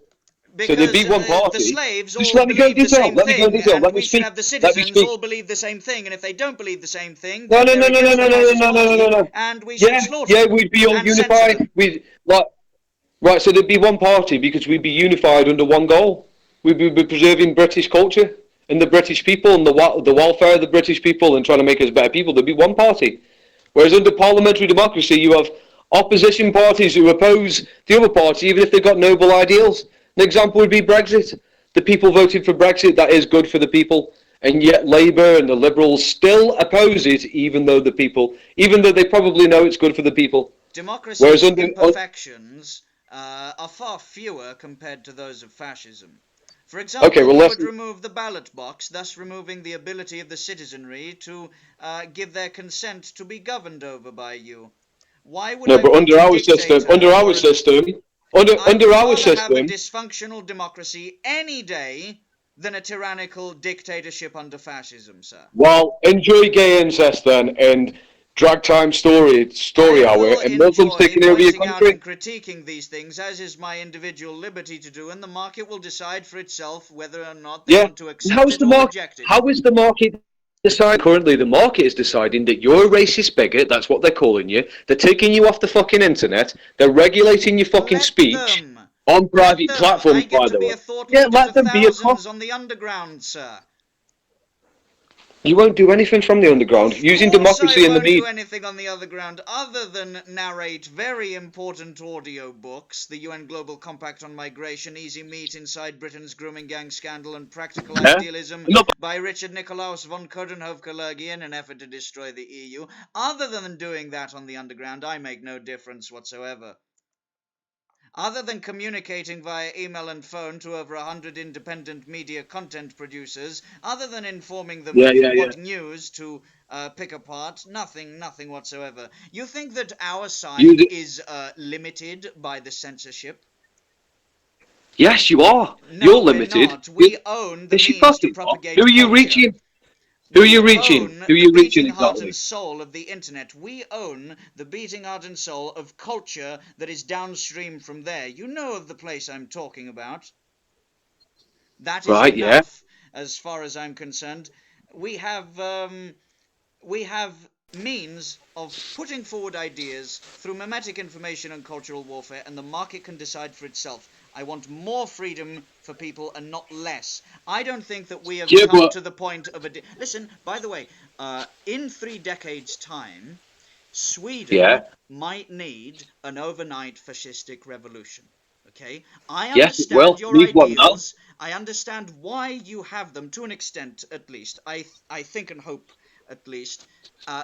So there'd be Because one the party. slaves Just all let me go in believe the detail. same Let me go in thing, detail. and Let me we should speak. have the Let me citizens speak. all believe the same thing, and if they don't believe the same thing, No, then no, they're no, no, no, against no, the no, fascist no, no, no, no, party, no. and we should Yeah, slaughter yeah, them we'd be all and censor unified. them. We'd like right. So there'd be one party because we'd be unified under one goal. We'd be preserving British culture and the British people and the welfare of the British people and trying to make us better people. There'd be one party. Whereas under parliamentary democracy, you have opposition parties who oppose the other party, even if they've got noble ideals. An example would be Brexit. The people voted for Brexit. That is good for the people. And yet Labour and the Liberals still oppose it, even though they probably know it's good for the people. Whereas Democracy's under imperfections are far fewer compared to those of fascism. For okay, example, well you let's would remove the ballot box, thus removing the ability of the citizenry to give their consent to be governed over by you. Why would no, I but want a dictator or an... I under would our rather have a system, dysfunctional democracy any day than a tyrannical dictatorship under fascism, sir. well, enjoy gay incest then and drag time I story hour will and Muslims enjoy taking over your pointing out country. and critiquing these things, as is my individual liberty to do, and the market will decide for itself whether or not they Yeah. want to And accept it or reject it. how is the market deciding? Currently the market is deciding that you're a racist bigot, that's what they're calling you. They're taking you off the fucking internet, they're regulating your fucking Let speech them. on Let private them. I platforms, get by to the be way. a thought Yeah, leader to let them be a cop. thousands on the underground, sir. You won't do anything from the underground. Of Using course I democracy and the won't do media. anything on the other ground other than narrate very important audio books, the UN Global Compact on Migration, Easy Meat Inside Britain's Grooming Gang Scandal and Practical Yeah. Idealism No, by Richard Nicolaus von Coudenhove-Kalergi in an effort to destroy the EU. Other than doing that on the underground, I make no difference whatsoever. Other than communicating via email and phone to over 100 independent media content producers, other than informing them yeah, of yeah, yeah. what news to pick apart, nothing whatsoever. You think that our You side do, is limited by the censorship? yes, you are. You're No, we're limited. not. We own the Yes, you means to fucking are. Who propagate are you culture. reaching? Who are We you reaching? own Who are the you reaching beating heart and exactly? soul of the internet. We own the beating heart and soul of culture that is downstream from there. You know of the place I'm talking about. That is Right, yeah. enough, as far as I'm concerned. We have we have means of putting forward ideas through mimetic information and cultural warfare, and the market can decide for itself. I want more freedom for people and not less. I don't think that we have Yeah, come but to the point of a... Listen, by the way, in 3 decades' time, yeah, Sweden might need an overnight fascistic revolution. Okay? I yes, it understand will. your Need one now. ideals. I understand why you have them to an extent, at least. I think and hope, at least.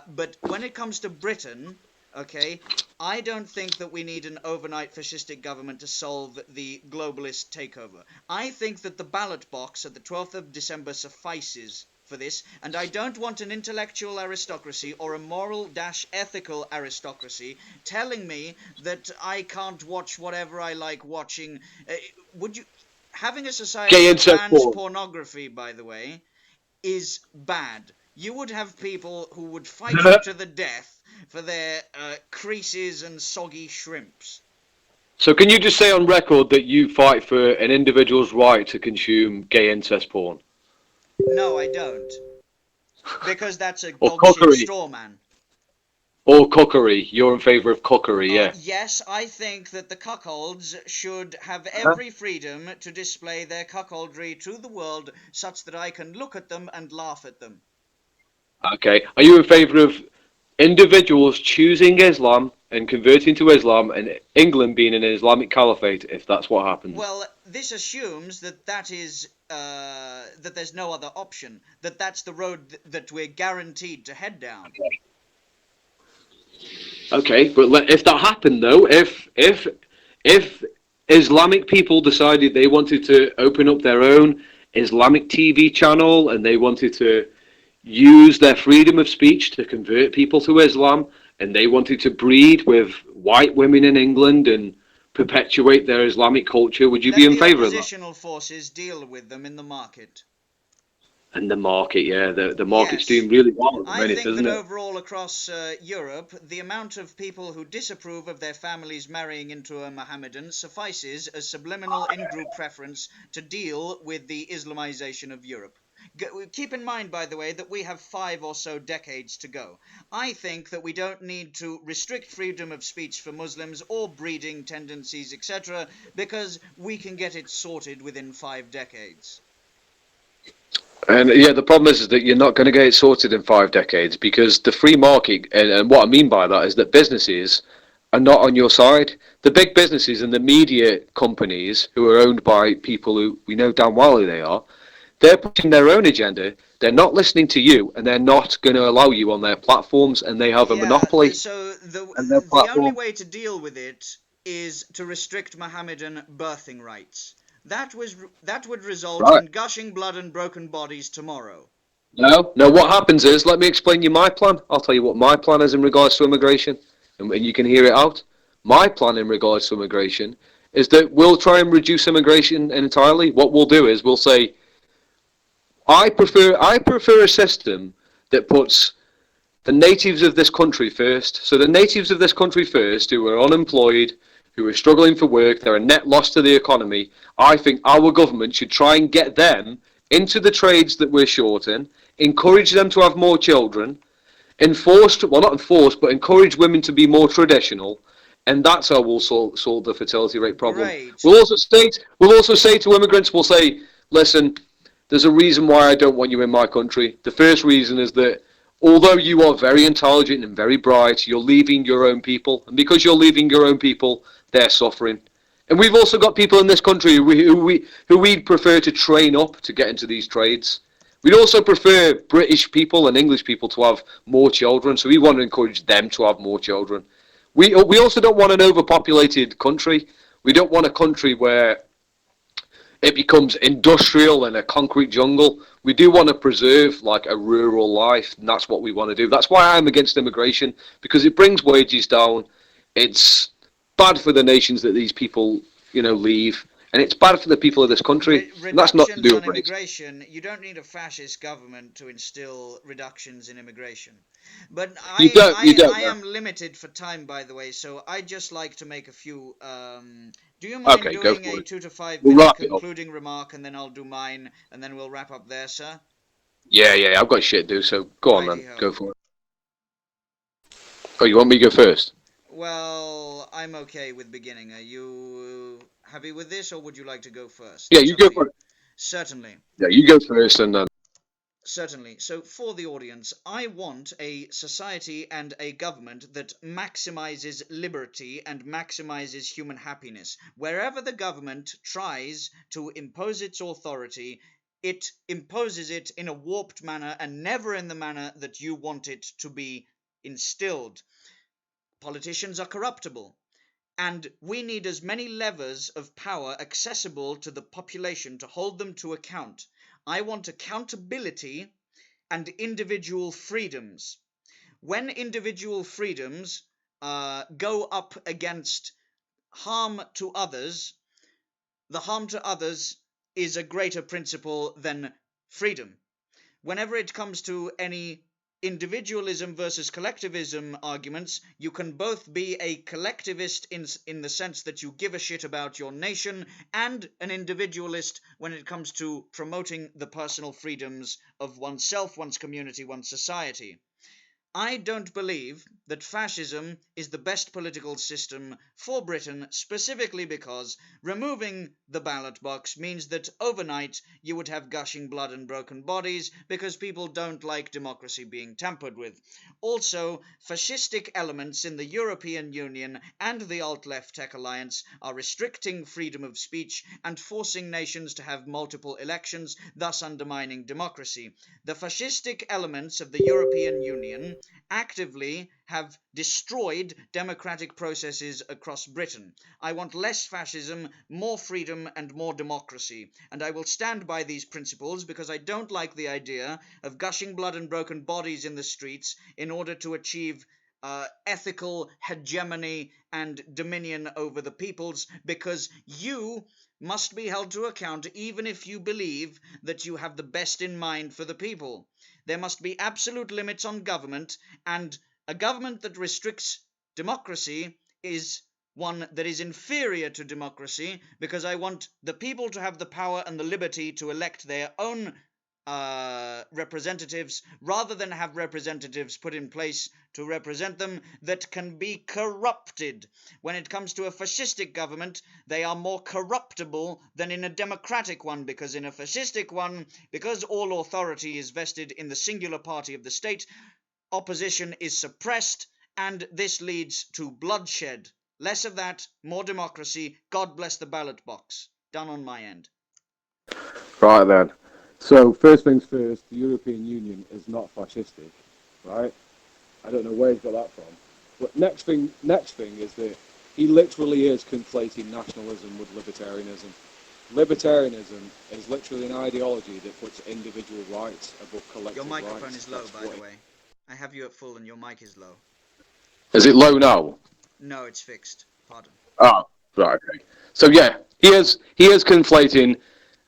But when it comes to Britain, okay, I don't think that we need an overnight fascistic government to solve the globalist takeover. I think that the ballot box at the 12th of December suffices for this, and I don't want an intellectual aristocracy or a moral-ethical aristocracy telling me that I can't watch whatever I like watching. Would you... Having a society Gay that incest bans porn. pornography, by the way, is bad. You would have people who would fight you to the death for their creases and soggy shrimps. So can you just say on record that you fight for an individual's right to consume gay incest porn? No, I don't. Because that's a Or dogshit cookery? straw man. Or cookery? You're in favour of cookery, yeah. Yes, I think that the cuckolds should have Uh-huh. every freedom to display their cuckoldry to the world such that I can look at them and laugh at them. Okay. Are you in favour of individuals choosing Islam and converting to Islam and England being an Islamic caliphate if that's what happens? Well, this assumes that that there's no other option, that that's the road that we're guaranteed to head down. Okay, but if that happened though, if Islamic people decided they wanted to open up their own Islamic TV channel and they wanted to use their freedom of speech to convert people to Islam and they wanted to breed with white women in England and perpetuate their Islamic culture, would you be in favour of that? Let the oppositional forces deal with them in the market. And the market, yeah, the market's Yes. doing really well at the I minute, think doesn't that it? overall across Europe, the amount of people who disapprove of their families marrying into a Mohammedan suffices as subliminal in-group preference to deal with the Islamization of Europe. Keep in mind, by the way, that we have 5 or so decades to go. I think that we don't need to restrict freedom of speech for Muslims or breeding tendencies, etc., because we can get it sorted within 5 decades. And yeah, the problem is that you're not going to get it sorted in 5 decades because the free market, and what I mean by that is that businesses are not on your side. The big businesses and the media companies who are owned by people who we know damn well who they are, they're pushing their own agenda. They're not listening to you, and they're not going to allow you on their platforms, and they have a Yeah, monopoly so on their the only platform. way to deal with it is to restrict Mohammedan birthing rights. That would result Right. in gushing blood and broken bodies tomorrow. No, no. What happens is, let me explain you my plan. I'll tell you what my plan is in regards to immigration, and you can hear it out. My plan in regards to immigration is that we'll try and reduce immigration entirely. What we'll do is we'll say, I prefer a system that puts the natives of this country first. So the natives of this country first, who are unemployed, who are struggling for work, they're a net loss to the economy. I think our government should try and get them into the trades that we're short in, encourage them to have more children, not enforce, but encourage women to be more traditional, and that's how we'll solve the fertility rate problem. Great. We'll also say to immigrants, we'll say, listen, there's a reason why I don't want you in my country. The first reason is that although you are very intelligent and very bright, you're leaving your own people, and because you're leaving your own people, they're suffering. And we've also got people in this country who we prefer to train up to get into these trades. We'd also prefer British people and English people to have more children, so we want to encourage them to have more children. We also don't want an overpopulated country. We don't want a country where it becomes industrial and a concrete jungle. We do want to preserve like a rural life, and that's what we want to do. That's why I'm against immigration, because it brings wages down. It's bad for the nations that these people, leave, and it's bad for the people of this country. And that's not to Reductions do on with race. immigration, you don't need a fascist government to instill reductions in immigration. But You don't. You don't I know. am limited for time, by the way, so I'd just like to make a few. Do you mind Okay, go doing for a it. 2 to 5 We'll minute wrap it up. concluding remark, and then I'll do mine, and then we'll wrap up there, sir? Yeah, yeah. I've got shit to do, so go on then. Righty ho. Go for it. Oh, you want me to go first? Well, I'm okay with beginning. Are you happy with this, or would you like to go first? Yeah, It's you up go to for you. it. Certainly. Yeah, you go first, and then. Certainly. So, for the audience, I want a society and a government that maximizes liberty and maximizes human happiness. Wherever the government tries to impose its authority, it imposes it in a warped manner and never in the manner that you want it to be instilled. Politicians are corruptible. And we need as many levers of power accessible to the population to hold them to account. I want accountability and individual freedoms. When individual freedoms go up against harm to others, the harm to others is a greater principle than freedom. Whenever it comes to any individualism versus collectivism arguments, you can both be a collectivist in the sense that you give a shit about your nation, and an individualist when it comes to promoting the personal freedoms of oneself, one's community, one's society. I don't believe that fascism is the best political system for Britain, specifically because removing the ballot box means that overnight you would have gushing blood and broken bodies because people don't like democracy being tampered with. Also, fascistic elements in the European Union and the alt-left tech alliance are restricting freedom of speech and forcing nations to have multiple elections, thus undermining democracy. The fascistic elements of the European Union actively have destroyed democratic processes across Britain. I want less fascism, more freedom, and more democracy. And I will stand by these principles because I don't like the idea of gushing blood and broken bodies in the streets in order to achieve ethical hegemony and dominion over the peoples, because you must be held to account even if you believe that you have the best in mind for the people. There must be absolute limits on government, and a government that restricts democracy is one that is inferior to democracy, because I want the people to have the power and the liberty to elect their own representatives, rather than have representatives put in place to represent them that can be corrupted. When it comes to a fascistic government, they are more corruptible than in a democratic one, because in a fascistic one, because all authority is vested in the singular party of the state, opposition is suppressed, and this leads to bloodshed. Less of that, more democracy. God bless the ballot box. Done on my end. Right then. So, first things first, the European Union is not fascistic, right? I don't know where he's got that from. But next thing is that he literally is conflating nationalism with libertarianism. Libertarianism is literally an ideology that puts individual rights above collective rights. Your microphone is low, by the way. I have you at full and your mic is low. Is it low now? No, it's fixed. Pardon. Oh, right, okay. So yeah, he is conflating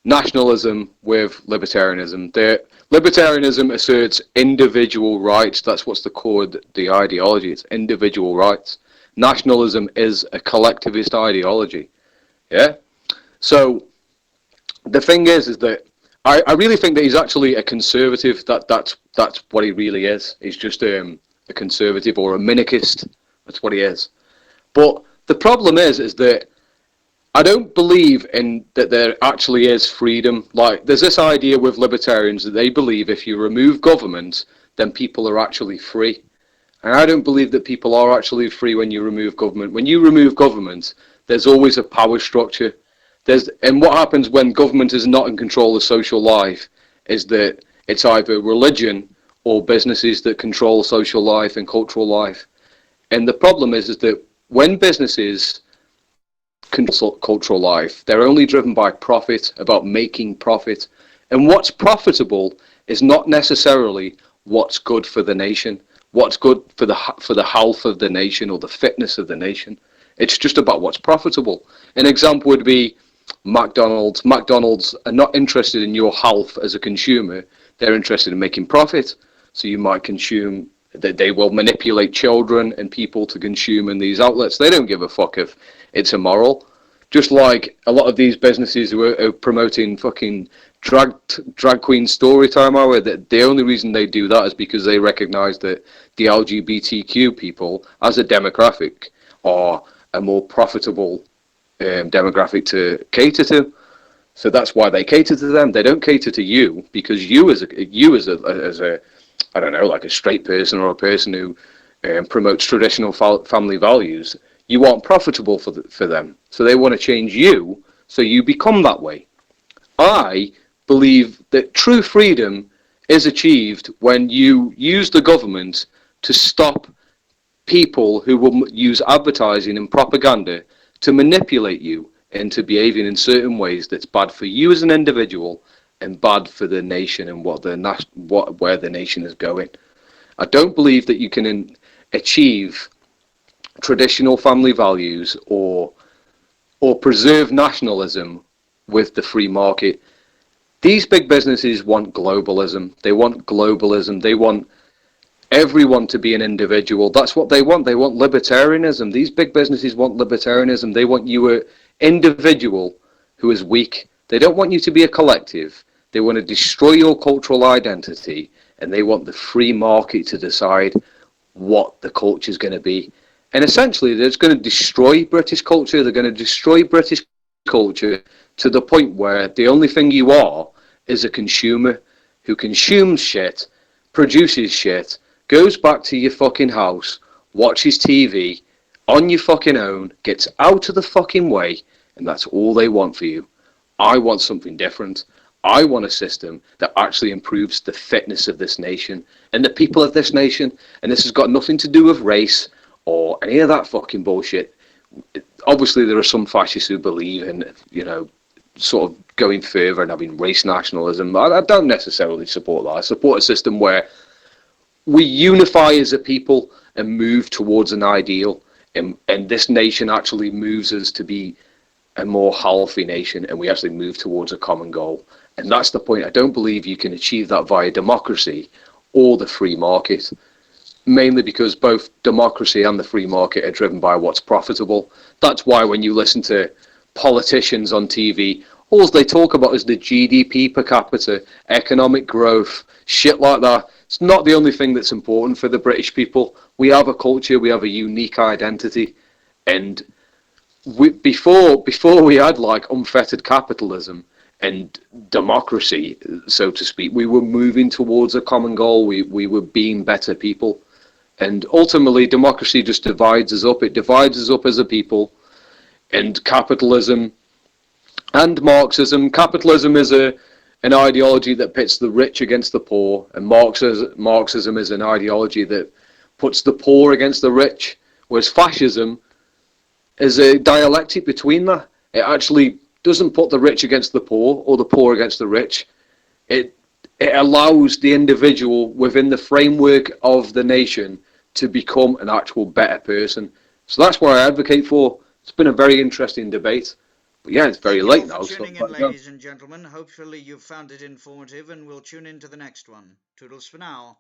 nationalism with libertarianism. Libertarianism asserts individual rights. That's what's the core of the ideology. It's individual rights. Nationalism is a collectivist ideology. Yeah? So the thing is that I really think that he's actually a conservative. That's what he really is. He's just a conservative or a minarchist. That's what he is. But the problem is that I don't believe in that there actually is freedom. Like, there's this idea with libertarians that they believe if you remove government, then people are actually free. And I don't believe that people are actually free when you remove government. When you remove government, there's always a power structure. And what happens when government is not in control of social life is that it's either religion or businesses that control social life and cultural life. And the problem is that when businesses control cultural life, they're only driven by profit, about making profit. And what's profitable is not necessarily what's good for the nation, what's good for the health of the nation or the fitness of the nation. It's just about what's profitable. An example would be McDonald's. McDonald's are not interested in your health as a consumer. They're interested in making profit. So you might consume, that they will manipulate children and people to consume in these outlets. They don't give a fuck if it's immoral. Just like a lot of these businesses who are promoting fucking drag queen story time hour, that the only reason they do that is because they recognize that the LGBTQ people as a demographic are a more profitable demographic to cater to. So that's why they cater to them. They don't cater to you, because you as a I don't know, like a straight person or a person who promotes traditional family values, you aren't profitable for them. So they want to change you so you become that way. I believe that true freedom is achieved when you use the government to stop people who will use advertising and propaganda to manipulate you into behaving in certain ways that's bad for you as an individual and bad for the nation and where the nation is going. I don't believe that you can achieve traditional family values or preserve nationalism with the free market. These big businesses want globalism. They want everyone to be an individual. That's what they want. They want libertarianism. These big businesses want libertarianism. They want you an individual who is weak. They don't want you to be a collective. They want to destroy your cultural identity, and they want the free market to decide what the culture is going to be. And essentially, they're just going to destroy British culture. They're going to destroy British culture to the point where the only thing you are is a consumer who consumes shit, produces shit, goes back to your fucking house, watches TV on your fucking own, gets out of the fucking way, and that's all they want for you. I want something different. I want a system that actually improves the fitness of this nation and the people of this nation. And this has got nothing to do with race or any of that fucking bullshit. Obviously, there are some fascists who believe in, sort of going further and having race nationalism. I don't necessarily support that. I support a system where we unify as a people and move towards an ideal. And this nation actually moves us to be a more healthy nation, and we actually move towards a common goal. And that's the point. I don't believe you can achieve that via democracy or the free market, mainly because both democracy and the free market are driven by what's profitable. That's why when you listen to politicians on TV, all they talk about is the GDP per capita, economic growth, shit like that. It's not the only thing that's important for the British people. We have a culture, we have a unique identity, and before we had like unfettered capitalism and democracy, so to speak, we were moving towards a common goal. We were being better people, and ultimately democracy just divides us up. It divides us up as a people. And capitalism and Marxism. Capitalism is an ideology that pits the rich against the poor, and Marxism is an ideology that puts the poor against the rich, whereas fascism is a dialectic between that. It actually doesn't put the rich against the poor or the poor against the rich. It allows the individual within the framework of the nation to become an actual better person. So that's what I advocate for. It's been a very interesting debate. But yeah, it's very late now. Thank you for tuning in, ladies and gentlemen. Hopefully you've found it informative, and we'll tune in to the next one. Toodles for now.